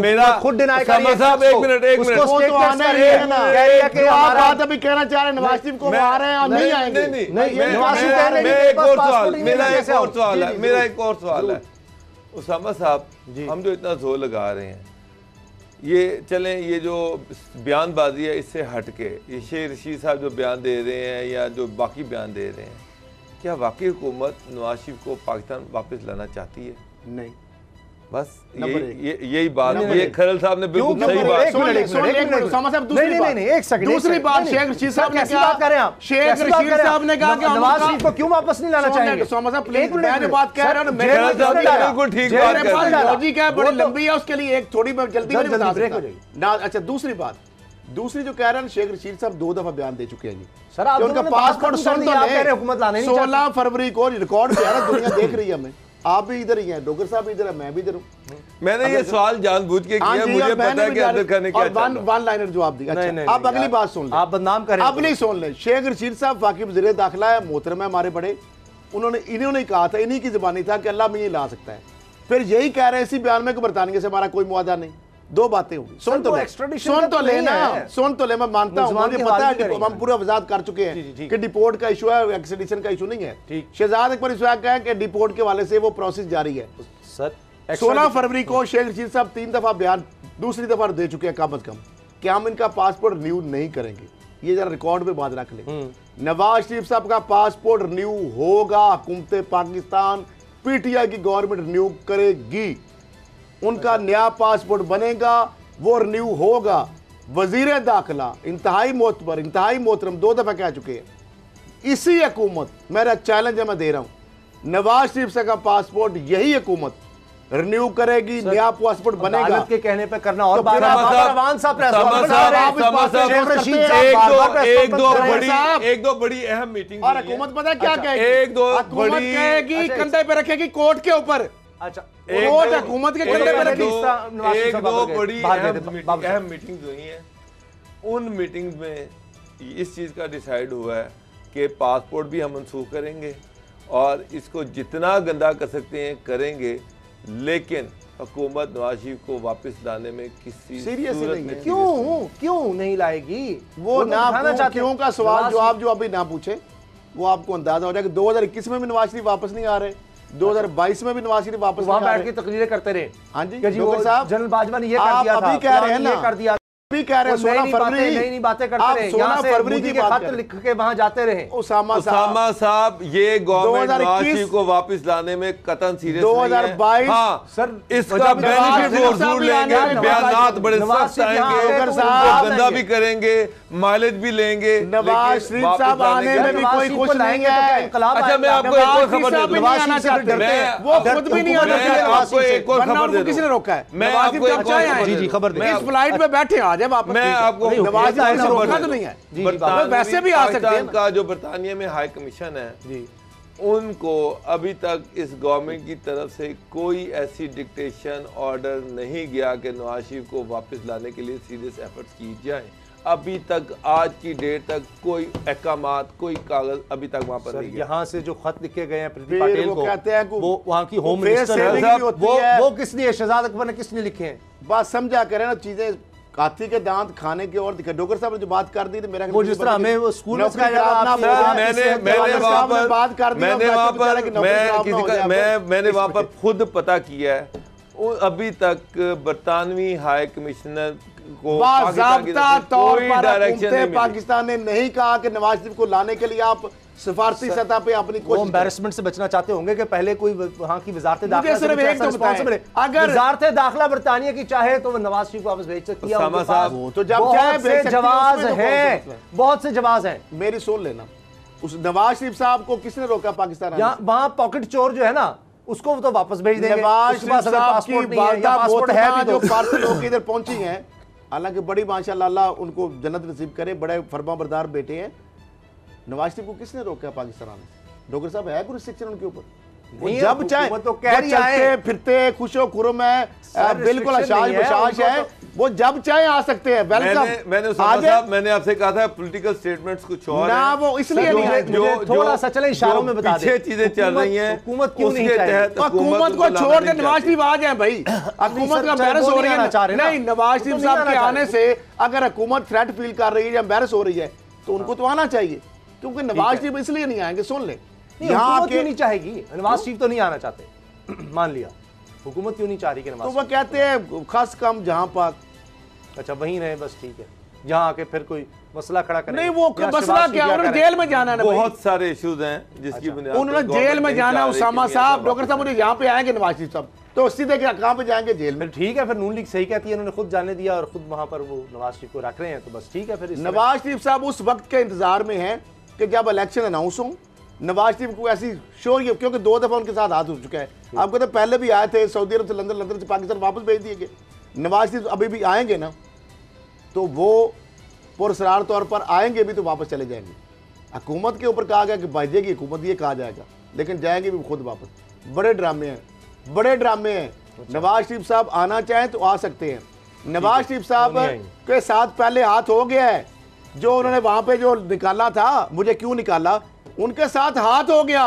मेरा खुद डिनाई कर रही है। एक मिनट उसको तो आना ही है ना, कह रही है कि आप बात अभी कहना चाह रहे हैं नवाज शरीफ को आ रहे हैं और नहीं आएंगे। मेरा एक और सवाल है उसामा साहब, हम जो इतना जोर लगा रहे हैं, ये चलें, ये जो बयानबाजी है इससे हट के ये शेख रशीद साहब जो बयान दे रहे हैं या जो बाकी बयान दे रहे हैं, क्या वाकई हुकूमत नवाज शरीफ को पाकिस्तान वापस लाना चाहती है? नहीं, बस यही बात। ये खरल साहब ने बिल्कुल सही बात। दूसरी बात, शेख रशीद साहब ने क्या करें आप? शेख रशीद साहब ने कहा कि नवाज शरीफ को क्यों वापस नहीं लाना चाहेंगे? मैं जो बात कह रहा हूं बिल्कुल ठीक बात कर रहे हैं, लॉजिक है, बड़ी लंबी है, उसके लिए एक थोड़ी जल्दी में बता सकता। अच्छा, दूसरी बात, दूसरी जो कह रहे हैं शेख रशीद साहब 2 दफा बयान दे चुके हैं जी सर, उनका पासपोर्ट सुन तो हुकूमत लाने 16 फरवरी को रिकॉर्ड किया ना, दुनिया देख रही है हमें। आप भी इधर ही हैं, डोगर साहब इधर है, मैं भी इधर हूं। मैंने ये सवाल जानबूझ के किया, मुझे पता है कि अब्दुल खान ने क्या वन लाइनर जवाब दिया। अच्छा, अब अगली बात सुन लें, आप बदनाम करें, अब नहीं सुन लें। शेख रशीद साहब वाकई वज़ीर दाखिला है, मोहतरम है हमारे बड़े, इन्होंने कहा था, इन्हीं की ज़बानी था कि अल्लाह में ये ला सकता है। फिर यही कह रहे हैं इसी बयान में कि बरतानिया से हमारा कोई मुआदा नहीं। दो बातें होंगी। सुन तो ले, सुन तो लेना, सुन तो ले, मैं मानता हूँ, मुझे पता है कि हम पूरा वजाहत कर चुके हैं कि डिपोर्ट का इशू है, एक्सट्रेडिशन का इशू नहीं है। शहजाद अकबर इस वक्त है कि डिपोर्ट के वाले से वो प्रोसेस जारी है। सर 16 फरवरी को शेख रशीद साहब 3 दफा बयान, दूसरी दफा दे चुके हैं कम अज कम कि हम इनका पासपोर्ट रिन्यू नहीं करेंगे। ये जरा रिकॉर्ड पे बात रख ले। नवाज शरीफ साहब का पासपोर्ट रिन्यू होगा, हुकूमत पाकिस्तान पीटीआई की गवर्नमेंट रिन्यू करेगी, उनका नया पासपोर्ट बनेगा, वो रिन्यू होगा। वजीर दाखिला इंतहाई मोतबर, इंतहाई मोहतरम 2 दफा कह चुके हैं, इसी हुकूमत, मेरा चैलेंज है मैं दे रहा हूं, नवाज शरीफ साहब का पासपोर्ट यही हुकूमत रिन्यू करेगी, नया पासपोर्ट बनेगा। के कहने पे करना और एक दो बड़ी अहम मीटिंग और हुकूमत पता क्या कहेगी, कंधे पे रखेगी कोर्ट के ऊपर। अच्छा, हुकूमत के कंधे पे रखेगी। एक दो बड़ी अहम मीटिंग हुई हैं, उन मीटिंग में इस चीज का डिसाइड हुआ है कि पासपोर्ट भी हम मनसूख करेंगे और इसको जितना गंदा कर सकते हैं करेंगे, लेकिन हुकूमत नवाज शरीफ को वापस लाने में किसी सीरियसली नहीं है। क्यों नहीं लाएगी? वो ना क्यों का सवाल जवाब जो अभी ना पूछे, वो आपको अंदाजा हो जाएगा। 2021 में भी नवाज शरीफ वापस नहीं आ रहे, 2022 में भी नवाज शरीफ वापस वहां बैठ के तकरीरें करते रहे। हाँ जी, जनरल बाजवा ने ये कर दिया था, अभी कह रहे हैं ना, कर दिया, कह रहे हैं 16 फरवरी नई बातें करते रहे, 16 फरवरी की खत लिख के वहां जाते रहे। उसामा साहब ये गवर्नमेंट नवाज शरीफ को वापस लाने में कतन सीरियस 2022 हाँ सर, इसका बेनिफिट वो जरूर लेंगे, बयानात बड़े सख्त आएंगे, गंदा भी करेंगे, माइलेज भी लेंगे। नवाज शरीफ साहब आने में भी कोई खुश नहीं है। अच्छा, मैं आपको एक और खबर दे दूं, वो खुद भी नहीं आना चाहते, आपको एक और खबर दे दूं, किसने रोका है? मैं आपको एक और जी खबर दे, इस फ्लाइट में बैठे आ जाए वापस। मैं आपको नवाज शरीफ ने रोका तो नहीं है, वैसे भी आ सकते हैं। का जो बरतानिया में हाई कमीशन है जी, उनको अभी तक इस गवर्नमेंट की तरफ से कोई ऐसी डिक्टेशन ऑर्डर नहीं गया कि नवाज शरीफ को वापस लाने के लिए सीरियस एफर्ट्स की जाए। अभी तक आज की डेट तक कोई अहकामात, कोई कागज अभी तक वहां पर नहीं गया। यहाँ से जो खत लिखे गए हैं प्रीति पटेल को, कहते हैं वो वहाँ की होम मिनिस्टर है, वो किसने, शहजाद अकबर ने किसने लिखे हैं? बात समझा करें ना, चीजें हाथी के दांत खाने की और डॉक्टर साहब ने जो बात कर दी थी, मेरा वो जिस तरह हमें वो स्कूल में मैंने वहां पर खुद पता किया है, अभी तक बरतानवी हाई कमिश्नर को बाज़ाब्ता तौर पर पाकिस्तान ने नहीं कहा कि नवाज शरीफ को लाने के लिए आप सिफारती सतह पे अपनी कोशिश, एम्बैरेसमेंट से बचना चाहते होंगे कि पहले कोई वहां की वजारत दाखिला सिर्फ एक तो बताएं, अगर वजारत दाखिला बरतानिया की चाहे तो वो नवाज शरीफ को वापस भेज सकती है। तो जब चाहे जवाब है, बहुत से जवाब हैं। मेरी सुन लेना, उस नवाज शरीफ साहब को किसने रोका पाकिस्तान? वहां पॉकेट चोर जो है ना, उसको तो वापस भेज देंगे। नवाज शरीफ साहब की पासपोर्ट है जो पार्सल होकर इधर पहुंची हैं, हालांकि बड़ी माशाअल्लाह, अल्लाह उनको जन्नत नसीब करे, बड़े फरमाबरदार बेटे हैं। नवाज शरीफ को किसने रोका पाकिस्तान आने से? डॉक्टर साहब है कोई रिस्ट्रिक्शन उनके ऊपर? जब चाहे तो चलते फिरते खुशो खुरम है, बिल्कुल अशाश बशाश है, वो जब चाहे आ सकते हैं। वेलकम। मैंने आपसे कहा था पॉलिटिकल स्टेटमेंट्स कुछ और ना, वो इसलिए नहीं है, जो थोड़ा सा चले इशारों में बता दे, चीजें चल रही हैं, हुकूमत क्यों नहीं चाहिए? हुकूमत को छोड़ के नवाज शरीफ आ जाए भाई, हुकूमत का एम्बैरस हो रही है। नहीं, नवाज शरीफ साहब के आने से अगर हुकूमत थ्रेट फील कर रही है या एम्बैरस हो रही है तो उनको तो आना चाहिए, क्योंकि नवाज शरीफ इसलिए नहीं आएंगे। सुन ले, हुकूमत क्यों नहीं चाहेगी? नवाज शरीफ तो नहीं आना चाहते, मान लिया, हुकूमत क्यों नहीं चाह रही कि नवाज? तो वो कहते हैं खास कम जहां पाक, अच्छा वहीं रहे बस, ठीक है, जहां आके फिर कोई मसला खड़ा करें। नहीं, वो मसला क्या, उन्होंने जेल में जाना है ना, बहुत सारे इश्यूज हैं जिसकी बुनियाद उन्होंने जेल में जाना। उसामा साहब, डॉक्टर साहब मुझे यहाँ पे आएंगे नवाज शरीफ साहब, तो सीधे कहाँ पे जाएंगे? जेल में। ठीक है, फिर नून लीग सही कहती है, उन्होंने खुद जाने दिया और खुद वहां पर वो नवाज शरीफ को रख रहे हैं, तो बस ठीक है। फिर नवाज शरीफ साहब उस वक्त के इंतजार में है कि जब इलेक्शन अनाउंस हो, नवाज शरीफ को ऐसी श्योर, क्योंकि 2 दफा उनके साथ हाथ हो चुका है। आपको तो पहले भी आए थे सऊदी अरब से, लंदन से पाकिस्तान वापस भेज दिए गए। नवाज शरीफ अभी भी आएंगे ना, तो वो पुरसरार तौर पर आएंगे भी तो वापस चले जाएंगे। हुकूमत के ऊपर कहा गया कि भेजेगी हुकूमत, ये कहा जाएगा, लेकिन जाएंगे भी खुद वापस। बड़े ड्रामे हैं, बड़े ड्रामे हैं। नवाज शरीफ साहब आना चाहें तो आ सकते हैं। नवाज शरीफ साहब के साथ पहले हाथ हो गया है, जो उन्होंने वहां पे जो निकाला था, मुझे क्यों निकाला, उनके साथ हाथ हो गया।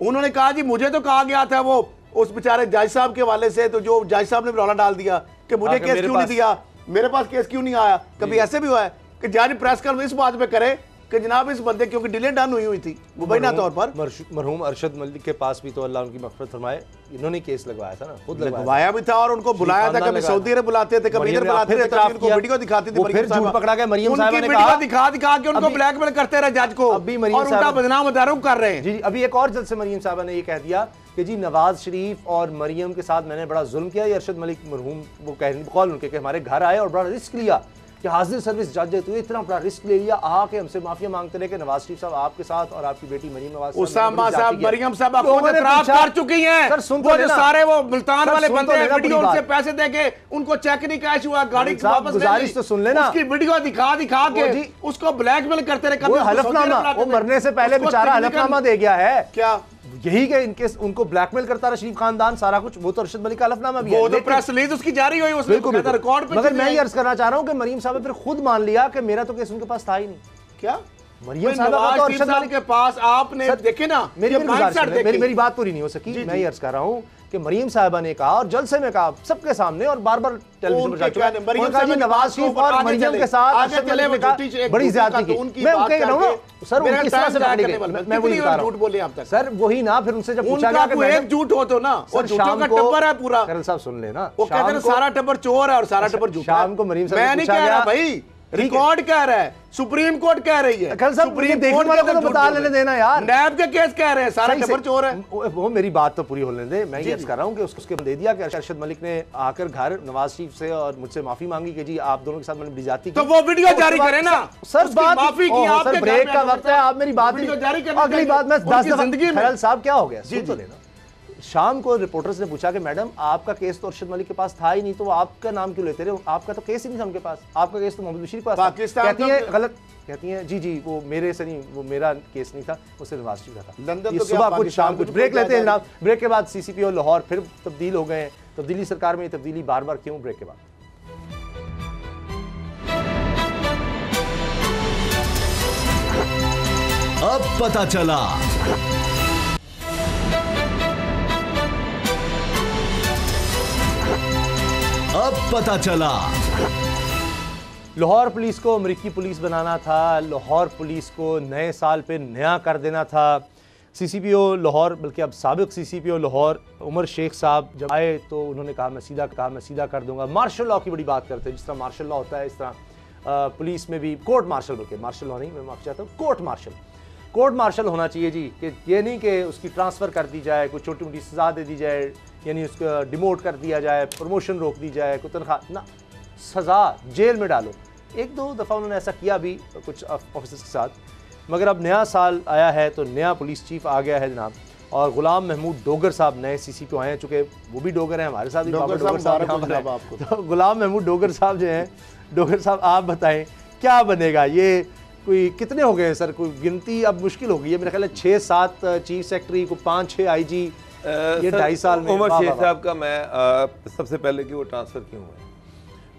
उन्होंने कहा जी मुझे तो कहा गया था वो उस बेचारे जज साहब के वाले से, तो जो जज साहब ने रौला डाल दिया कि मुझे केस क्यों नहीं दिया, मेरे पास केस क्यों नहीं आया। कभी ऐसे भी हुआ है कि जज प्रेस कॉन्फ्रेंस इस बात पे करे कि जनाब इस बंदे क्योंकि डिले डन हुई थी मुबैना तौर पर। मरहूम अरशद मलिक के पास भी तो अल्लाह उनकी मग़फ़िरत फरमाए, इन्होंने केस लगवाया था ना, खुद लगवाया भी था और उनको बुलाया था, कभी सऊदी अरब बुलाते थे, कभी इधर बुलाते थे, कभी उनको वीडियो दिखाती थी, फिर झूठ पकड़ा गया। मरियम साहिबा ने कहा दिखा के उनको ब्लैकमेल करते रहे जज को, अभी मरियम और उल्टा बदनाम मदारूब कर रहे हैं। जी अभी एक और जज से मरियम साहिबा ने ये कह दिया कि जी नवाज शरीफ और मरियम के साथ मैंने बड़ा जुल्म किया। ये अरशद मलिक मरहूम वो कॉल उनके कि हमारे घर आए और बड़ा रिस्क लिया कि हाजिर सर्विस जज है, तो इतना बड़ा रिस्क ले लिया, आके हमसे माफिया मांगते रहे कि नवाज शरीफ साहब आपके साथ और आपकी बेटी मरियम नवाज उसामा साहब मरियम साहब खुद इतराफ कर चुकी हैं। वो जो सारे वो मुल्तान वाले बंदे हैं, वीडियो उनसे पैसे देके उनको चेक नहीं कैश हुआ, गाड़ी वापस गुजारिश तो सुन लेना, उसकी वीडियो दिखा के उसको ब्लैकमेल करते रहे। वो हलफनामा, वो मरने से पहले बेचारा हलफनामा दे गया है, क्या यही के इनके उनको ब्लैकमेल करता रहा शरीफ खानदान सारा कुछ, वो तो अरशद मलिक का हलफनामा भी है, वो तो प्रेस रिलीज उसकी जारी हुई, उसमें रिकॉर्ड पे। मगर मैं ये अर्ज करना चाह रहा हूं कि मरियम साहब ने फिर खुद मान लिया कि मेरा तो केस उनके पास था ही नहीं। क्या मरियम साहब का तो अरशद मलिक के पास आपने देखे ना, मेरी बात पूरी नहीं हो सकी। मैं ये अर्ज कर रहा हूं कि मरियम साहिबा ने कहा और जलसे में कहा सबके सामने और बार बार टेलीविजन पर जा चुका है, नवाज शरीफ और मरियम के साथ बड़ी ज्यादती की। मैं कह रहा हूं सर वो किस तरह से पकड़ी गई, मैं वही बता रहा हूं। झूठ बोले आप तक सर, वही ना, फिर उनसे जब पूछा गया कि वो एक झूठ हो तो ना, वो झूठों का टब्बर है पूरा। करल साहब सुन लेना, वो कहते हैं सारा टब्बर चोर है और सारा टब्बर झूठा है। शाम को मरियम साहब मैं नहीं कह रहा भाई, रिकॉर्ड कह रहा है, सुप्रीम कोर्ट कह रही है, सुप्रीम कोर्ट वाले को तो बता लेने देना यार। नैब के केस कह रहे हैं सारा टब्बर चोर है। वो मेरी बात तो पूरी होने दे। मैं ये कर रहा हूं कि उसके दे दिया कि अरशद मलिक ने आकर घर नवाज शरीफ से और मुझसे माफी मांगी कि जी आप दोनों के साथ मैंने बेइज्जती की, तो वो वीडियो जारी करें ना सर। बात माफी की, आपके ब्रेक का वक्त है, आप मेरी बात अगली बात में 10 जिंदगी में। खैरल साहब क्या हो गया सुन तो लेना। शाम को रिपोर्टर्स ने पूछा कि मैडम आपका केस तो अरशद मलिक के पास था ही नहीं, तो आपका नाम क्यों लेते रहे, आपका तो केस ही नहीं था उनके पास, आपका केस तो मोहम्मद बशीर के पास था। कहती है गलत, कहती हैं जी वो मेरे से नहीं, वो मेरा केस नहीं था, वो सिर्फ नवाज शरीफ का था। ये सुबह कुछ शाम कुछ ब्रेक लेते हैं जनाब। ब्रेक के बाद CCPO लाहौर फिर तब्दील हो गए, तब्दीली सरकार में तब्दीली बार बार क्यों, ब्रेक के बाद। अब पता चला। अब पता चला। लाहौर पुलिस को अमेरिकी पुलिस बनाना था, लाहौर पुलिस को नए साल पे नया कर देना था। CCPO लाहौर, बल्कि अब साबिक CCPO लाहौर उमर शेख साहब जब आए तो उन्होंने कहा मैं सीधा कर दूंगा। मार्शल लॉ की बड़ी बात करते हैं, जिस तरह मार्शल लॉ होता है इस तरह पुलिस में भी कोर्ट मार्शल, बल्कि मार्शल लॉ नहीं, मैं माफी चाहता हूँ, कोर्ट मार्शल होना चाहिए जी। कि ये नहीं कि उसकी ट्रांसफ़र कर दी जाए, कोई छोटी मोटी सज़ा दे दी जाए, यानी उसको डिमोट कर दिया जाए, प्रमोशन रोक दी जाए, कोई तनख्वाह ना, सज़ा जेल में डालो। एक दो दफ़ा उन्होंने ऐसा किया भी कुछ ऑफिसर्स के साथ। मगर अब नया साल आया है तो नया पुलिस चीफ आ गया है जनाब, और गुलाम महमूद डोगर साहब नए CCPO आए हैं, चूँकि वो भी डोगर हैं, हमारे साथ भी डोगर साहब। तो गुलाम महमूद डोगर साहब जो हैं, डोगर साहब आप बताएं क्या बनेगा, ये कोई कितने हो गए सर, कोई गिनती अब मुश्किल हो गई है, मेरा ख्याल है 6-7 चीफ सेक्रेटरी को 5-6 IG ये 2.5 साल में। उमर शेख साहब का मैं सबसे पहले कि वो ट्रांसफ़र क्यों हुए,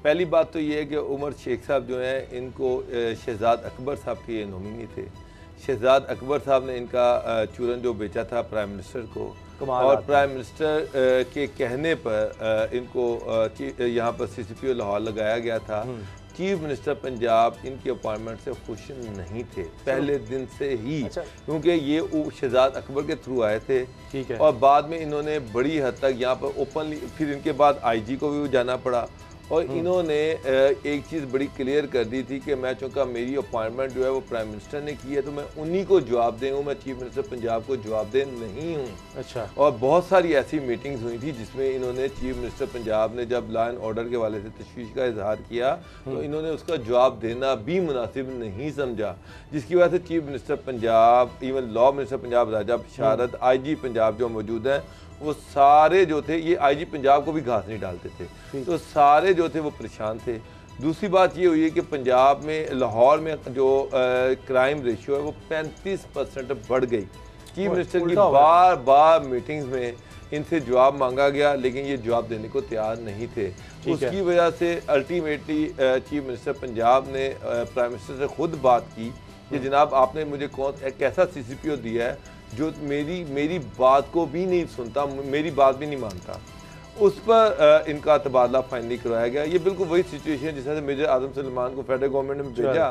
पहली बात तो ये है कि उमर शेख साहब जो हैं इनको शहजाद अकबर साहब के ये नॉमिनी थे। शहजाद अकबर साहब ने इनका चूरन जो बेचा था प्राइम मिनिस्टर को, और प्राइम मिनिस्टर के कहने पर इनको यहाँ पर CCPO लाहौर लगाया गया था। चीफ मिनिस्टर पंजाब इनकी अपॉइंटमेंट से खुश नहीं थे पहले दिन से ही, क्योंकि ये शहजाद अकबर के थ्रू आए थे। ठीक है। और बाद में इन्होंने बड़ी हद तक यहाँ पर ओपनली, फिर इनके बाद IG को भी जाना पड़ा, और इन्होंने एक चीज़ बड़ी क्लियर कर दी थी कि मैं चूँकि मेरी अपॉइंटमेंट जो है वो प्राइम मिनिस्टर ने की है तो मैं उन्हीं को जवाब दूँ, मैं चीफ मिनिस्टर पंजाब को जवाब दे नहीं हूँ। अच्छा। और बहुत सारी ऐसी मीटिंग्स हुई थी जिसमें इन्होंने चीफ मिनिस्टर पंजाब ने जब लॉ एंड ऑर्डर के वाले से तशवीश का इजहार किया तो इन्होंने उसका जवाब देना भी मुनासिब नहीं समझा, जिसकी वजह से chief minister Punjab, even law minister Punjab Raja Basharat, IG Punjab जो मौजूद हैं, वो सारे जो थे, ये IG पंजाब को भी घास नहीं डालते थे, तो सारे जो थे वो परेशान थे। दूसरी बात ये हुई है कि पंजाब में, लाहौर में जो क्राइम रेशियो है वो 35% बढ़ गई। चीफ मिनिस्टर की बार बार मीटिंग्स में इनसे जवाब मांगा गया, लेकिन ये जवाब देने को तैयार नहीं थे। उसकी वजह से अल्टीमेटली चीफ मिनिस्टर पंजाब ने प्राइम मिनिस्टर से खुद बात की कि जनाब आपने मुझे एक ऐसा CCPO दिया है जो मेरी बात को भी नहीं सुनता, मेरी बात भी नहीं मानता, उस पर इनका तबादला फाइनली करवाया गया। ये बिल्कुल वही सिचुएशन जिससे मेजर आजम सलमान को फेडरल गवर्नमेंट ने भेजा,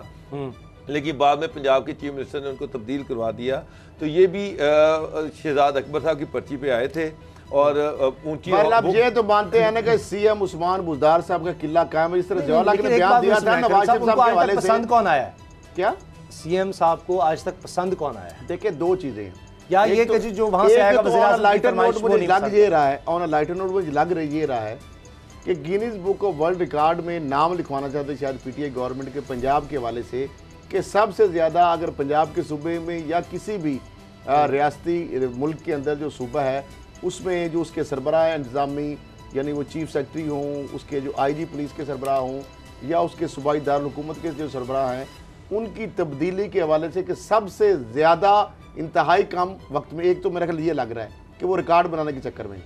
लेकिन बाद में पंजाब के चीफ मिनिस्टर ने उनको तब्दील करवा दिया। तो ये भी शहजाद अकबर साहब की पर्ची पे आए थे और ऊंची। आप ये तो मानते हैं ना कि सीएम उस्मान बुज़दार साहब का किला कायम है, इस तरह जवाहरलाल ने बयान दिया था नवाज शरीफ साहब के हवाले से। पसंद कौन आया है? क्या सीएम साहब को आज तक पसंद कौन आया है? देखिए दो चीजें हैं, या ये कि जो वहां से आएगा वज़ीर-ए-आज़म लाइटर नोट मुझे लग ये रहा है, ऑन लाइटर नोट मुझे लग रही ये रहा है कि Guinness book of world record में नाम लिखवाना चाहते शायद पीटीआई गवर्नमेंट के पंजाब के हवाले से कि सबसे ज़्यादा अगर पंजाब के सूबे में या किसी भी रियासती मुल्क के अंदर जो सूबा है उसमें जो उसके सरबराह इंतज़ामी यानी वो चीफ सेक्रेटरी हों, उसके जो आईजी पुलिस के सरबराह हों या उसके सूबाई दारुल-हुकूमत के जो सरबराह हैं, उनकी तब्दीली के हवाले से कि सबसे ज़्यादा इंतहाई कम वक्त में, एक तो मेरा ख्याल ये लग रहा है कि वो रिकॉर्ड बनाने के चक्कर में।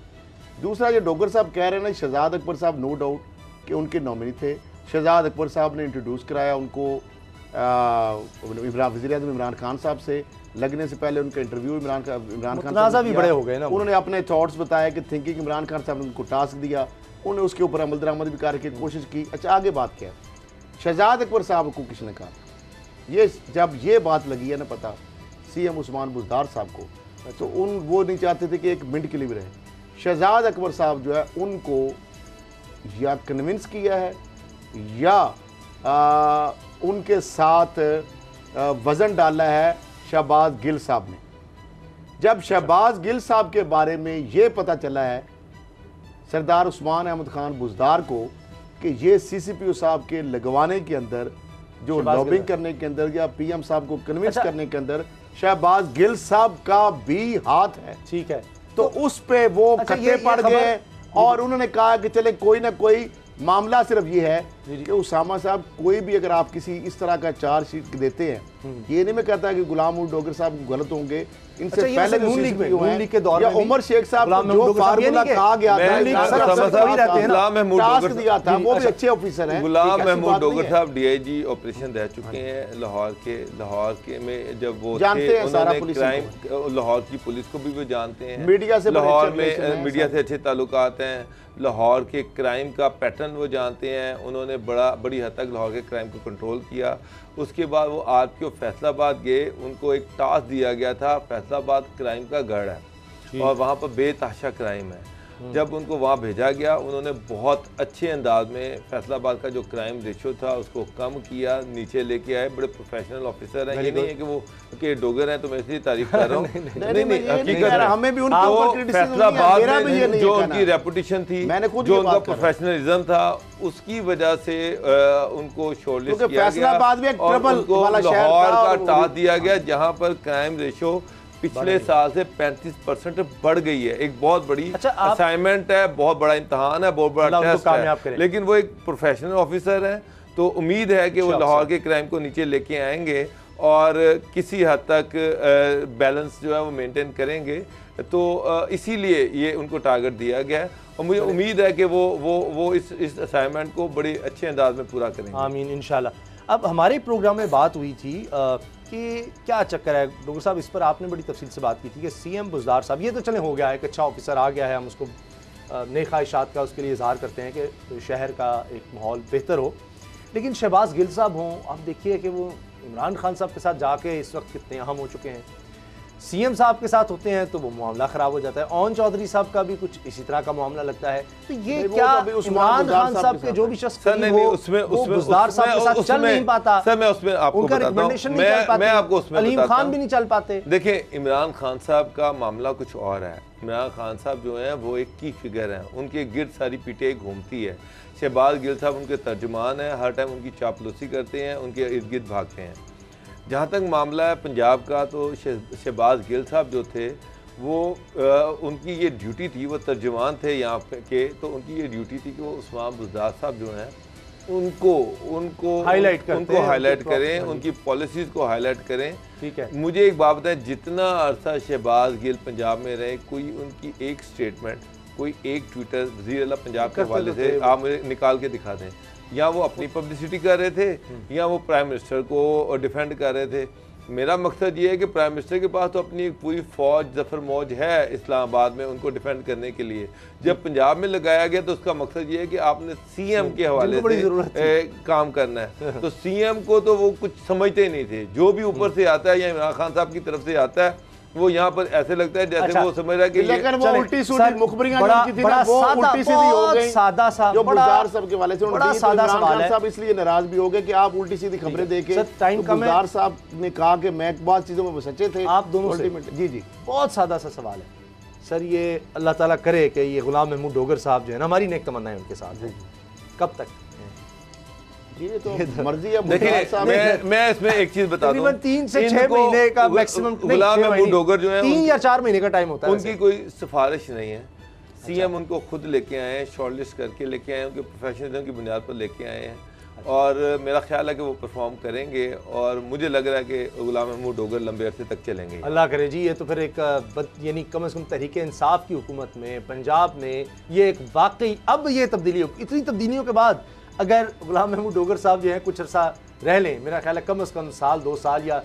दूसरा ये डोगर साहब कह रहे हैं ना, शहजाद अकबर साहब नो डाउट कि उनके नॉमिनी थे। शहजाद अकबर साहब ने इंट्रोड्यूस कराया उनको वज़ीर-ए-आज़म इमरान खान साहब से, लगने से पहले उनका इंटरव्यू इमरान खान साहब भी बड़े हो गए ना। उन्होंने अपने थॉट्स बताया कि थिंकिंग इमरान खान साहब ने उनको टास्क दिया, उन्होंने उसके ऊपर अमल दरामद भी करके कोशिश की। अच्छा आगे बात क्या है, शहजाद अकबर साहब को किसने कहा? ये जब ये बात लगी है ना पता सीएम उस्मान बुज़दार साहब को, तो वो नहीं चाहते थे कि एक मिनट के लिए भी रहे। शहजाद अकबर साहब जो है उनको या कन्विंस किया है या उनके साथ वज़न डाला है शहबाज गिल साहब ने। जब शहबाज गिल साहब के बारे में ये पता चला है सरदार उस्मान अहमद खान बुज़दार को कि ये सीसीपीओ साहब के लगवाने के अंदर, जो लॉबिंग करने के अंदर या पीएम साहब को कन्विंस करने के अंदर शहबाज गिल साहब का भी हाथ है, ठीक है, तो उस पे वो खट्टे पड़ गए और उन्होंने कहा कि चले कोई ना कोई मामला सिर्फ ये है कि उसामा साहब कोई भी अगर आप किसी इस तरह का चार्जशीट देते हैं, ये नहीं मैं कहता कि गुलाम उल डोगर साहब गलत होंगे, इनसे पहले नून लीग के दौर में उमर शेख साहब जो फार्मूला कहा गया था वो भी अच्छे ऑफिसर हैं। गुलाम महमूद डोगर साहब डीआईजी ऑपरेशन रह चुके हैं लाहौर के में, जब वो थे उन्होंने क्राइम लाहौर की पुलिस को भी वो जानते हैं, मीडिया से लाहौर में मीडिया से अच्छे ताल्लुकात हैं, लाहौर के क्राइम का पैटर्न वो जानते हैं, उन्होंने बड़ी हद तक लाहौर के क्राइम को कंट्रोल किया। उसके बाद वो आरपीओ फैसलाबाद गए, उनको एक टास्क दिया गया था, फैसलाबाद क्राइम का गढ़ है और वहाँ पर बेतहाशा क्राइम है। जब उनको वहाँ भेजा गया, उन्होंने बहुत अच्छे अंदाज में फैसलाबाद का जो क्राइम रेशो था उसको कम किया, नीचे लेके आए। बड़े प्रोफेशनल ऑफिसर हैं, ये नहीं है कि वो के डोगर हैं तो मैं इसलिए तारीफ कर रहा हूँ, नहीं हकीकत है। हमें भी फैसलाबाद में जो उनकी रेपुटेशन थी, जो उनका प्रोफेशनलिज्म था, उसकी वजह से उनको शॉर्टलिस्ट किया गया और उनको लाहौर का टास्क दिया गया जहाँ पर क्राइम रेशो पिछले साल से 35% बढ़ गई है। एक बहुत बड़ी असाइनमेंट है, बहुत बड़ा इम्तहान है, बहुत बड़ा टेस्ट है, लेकिन वो एक प्रोफेशनल ऑफिसर है, तो उम्मीद है कि वो लाहौर के क्राइम को नीचे लेके आएंगे और किसी हद तक बैलेंस जो है वो मेंटेन करेंगे। तो इसीलिए ये उनको टारगेट दिया गया है और मुझे उम्मीद है कि वो इस असाइनमेंट को बड़े अच्छे अंदाज में पूरा करेंगे। आमीन इंशाल्लाह। अब हमारे प्रोग्राम में बात हुई थी कि क्या चक्कर है डॉक्टर साहब, इस पर आपने बड़ी तफसील से बात की थी कि सीएम बुज़दार साहब, ये तो चले हो गया है कि अच्छा ऑफिसर आ गया है, हम उसको नए ख्वाहिशात का उसके लिए इजहार करते हैं कि शहर का एक माहौल बेहतर हो, लेकिन शहबाज गिल साहब हों, आप देखिए कि वो इमरान खान साहब के साथ जाके इस वक्त कितने अहम हो चुके हैं, सीएम साहब के साथ होते हैं तो वो मामला ख़राब हो जाता है। ओन चौधरी साहब का भी कुछ इसी तरह का मामला लगता है। तो ये क्या इमरान खान साहब के जो भी शख्स बुज़दार साहब के साथ चल नहीं पाता? सर मैं उसमें आपको बताता हूं, मैं आपको उसमें अलीम खान भी नहीं चल पाते। देखिए इमरान खान साहब का मामला कुछ और है। इमरान खान साहब जो हैं वो एक की फिगर हैं, उनके गिर्द सारी पीटीआई घूमती है। शहबाज गिल साहब उनके तर्जुमान हैं, हर टाइम उनकी चापलूसी करते हैं, उनके इर्द गिर्द भागते हैं। जहाँ तक मामला है पंजाब का, तो शहबाज गिल साहब जो थे वो उनकी ये ड्यूटी थी, वो तर्जुमान थे यहाँ के, तो उनकी ये ड्यूटी थी कि वो उस्मान बुज़दार साहब जो हैं उनको हाईलाइट करें, उनकी पॉलिसीज़ को हाईलाइट करें। ठीक है, मुझे एक बात बताएं, जितना अरसा शहबाज गिल पंजाब में रहे, कोई उनकी एक स्टेटमेंट, कोई एक ट्विटर वज़ीर आला पंजाब के हवाले से आप मुझे निकाल के दिखा दें। या वो अपनी पब्लिसिटी कर रहे थे या वो प्राइम मिनिस्टर को डिफेंड कर रहे थे। मेरा मकसद ये है कि प्राइम मिनिस्टर के पास तो अपनी एक पूरी फौज जफर मौज है इस्लामाबाद में उनको डिफेंड करने के लिए। जब पंजाब में लगाया गया तो उसका मकसद ये है कि आपने सीएम के हवाले से काम करना है। तो सीएम को तो वो कुछ समझते ही नहीं थे, जो भी ऊपर से आता है या इमरान खान साहब की तरफ से आता है वो यहाँ पर ऐसे लगता है जैसे वो समझ रहा है कि लेकिन वो उल्टी सीधी मुखबरियां जो थी ना वो उल्टी सीधी हो गई। सादा सा जो गुलजार साहब के वाले से बड़ा सादा सवाल है साहब इसलिए नाराज भी हो गए कि आप उल्टी सीधी खबरें देके। गुलजार साहब ने कहा कि मैं बहुत चीजों में सच्चे थे आप दोनों से। जी जी बहुत सादा सा सवाल है सर, ये अल्लाह ताला करे कि ये गुलाम महमूद डोगर साहब जो है ना, हमारी नेक तमन्ना है उनके साथ, कब तक ये तो मर्जी है। देखिए मैं इसमें एक चीज बता दूं, 3 से 6 महीने का मैक्सिमम, गुलाम महमूद डोगर जो है 3 या 4 महीने का टाइम होता है। उनकी कोई सिफारिश नहीं है, सीएम उनको खुद लेके आए हैं, शॉर्टलिस्ट करके लेके आए हैं, उनके प्रोफेशनलिज्म की बुनियाद पर लेके आए हैं और मेरा ख्याल है कि वो परफॉर्म करेंगे और मुझे लग रहा है कि गुलाम महमूद डोगर लंबे अरसे तक चलेंगे। अल्लाह करे जी। ये तो फिर एक यानी कम से कम तहरीक इंसाफ की हुकूमत में पंजाब में ये एक वाकई अब ये तब्दीली, इतनी तब्दीलियों के बाद अगर गुलाम महमूद डोगर साहब जो है कुछ अर्सा रह लें, मेरा ख्याल है कम से कम साल 2 साल या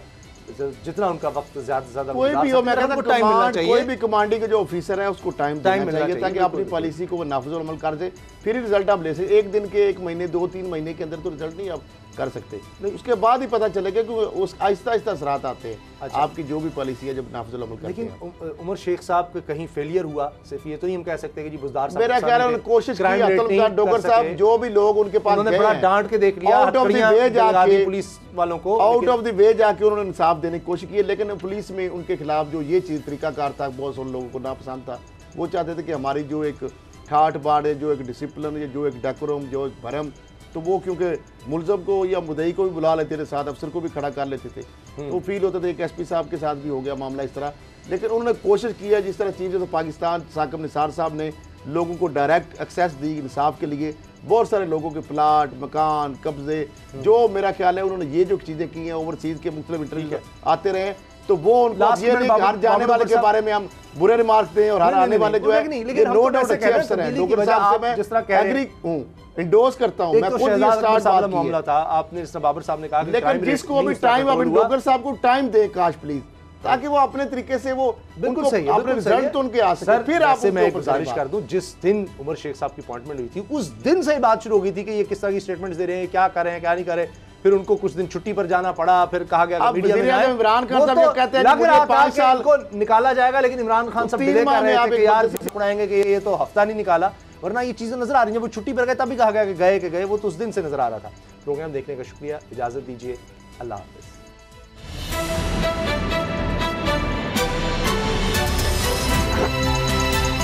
जितना उनका वक्त ज्यादा से ज्यादा कोई भी हो, मैं कहता हूं कोई भी कमांडिंग के जो ऑफिसर है उसको टाइम देना चाहिए ताकि अपनी पॉलिसी को वो नाफिज अमल कर दे, फिर रिजल्ट आप ले सकते। एक दिन के, 1 महीने 2-3 महीने के अंदर तो रिजल्ट नहीं आप कर सकते, उसके बाद ही पता चलेगा कि उस आहिस्ता आहिस्ता असरात आते हैं। अच्छा। आपकी जो भी पॉलिसी है जब नाफिज अमल करते हैं। लेकिन उमर शेख साहब के कहीं फेलियर हुआ, सिर्फ ये तो नहीं हम कह सकते कि जी बुज़दार साहब, मेरा ख्याल है उन्होंने कोशिश की, अतुल डोगर साहब जो भी लोग उनके पास उन्होंने बड़ा डांट के देख लिया, आउट ऑफ द वे जाके पुलिस वालों को आउट ऑफ द वे जाके उन्होंने इंसाफ देने की कोशिश की, लेकिन पुलिस में उनके खिलाफ जो ये चीज तरीकाकार था बहुत सारे लोगों को नापसंद था। वो चाहते थे कि हमारी जो एक ठाठ बाट है, जो एक डिसिप्लिन है, जो एक डेकोरम, जो भरम, तो वो क्योंकि मुलजम को या मुदई को भी बुला लेते थे, साथ अफसर को भी खड़ा कर लेते थे, तो फील होता था। एक एसपी साहब के साथ भी हो गया मामला इस तरह, लेकिन उन्होंने कोशिश किया जिस तरह चीफ जस्टिस पाकिस्तान साकिब निसार साहब ने लोगों को डायरेक्ट एक्सेस दी इंसाफ के लिए, बहुत सारे लोगों के प्लाट, मकान, कब्जे, जो मेरा ख्याल है उन्होंने ये जो चीज़ें की हैं ओवरसीज के मुख्तलिफ इंटरव्यू आते रहे, तो वो उनको ये नहीं हर जाने वाले के बारे में हम बुरे रिमार्क्स दें और हर आने वाले जो है नो डाउट अच्छे अफसर हैं। डोगर साहब से मैं जिस तरह एग्री हूं, इंडोर्स करता हूं, मैं खुद ये स्टार्ट बात मामला था, आपने जिस बाबर साहब ने कहा, लेकिन जिसको अभी टाइम, अब डोगर साहब को टाइम दे काश प्लीज, ताकि वो अपने तरीके से वो बिल्कुल सही अपने रिजल्ट तो उनके आ सके। फिर आपसे मैं गुजारिश कर दूं, जिस दिन उमर शेख साहब की अपॉइंटमेंट हुई थी उस दिन से ही बात शुरू हो गई थी कि ये किस तरह की स्टेटमेंट्स दे रहे हैं, क्या कर रहे हैं, क्या नहीं कर रहे। फिर उनको कुछ दिन छुट्टी पर जाना पड़ा, फिर कहा गया मीडिया में इमरान खान साहब कहते हैं कि 5 साल को निकाला जाएगा, लेकिन इमरान खान साहब डिले कर रहे थे कि यार पढ़ाएंगे कि ये तो हफ्ता नहीं निकाला, वरना ये चीजें नजर आ रही हैं। वो छुट्टी पर गए तभी कहा गया कि गए, वो तो उस दिन से नजर आ रहा था। प्रोग्राम देखने का शुक्रिया, इजाजत दीजिए, अल्लाह हाफिज।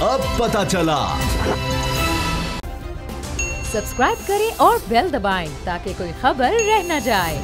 अब पता चला। सब्सक्राइब करें और बेल दबाएं ताकि कोई खबर रह न जाए।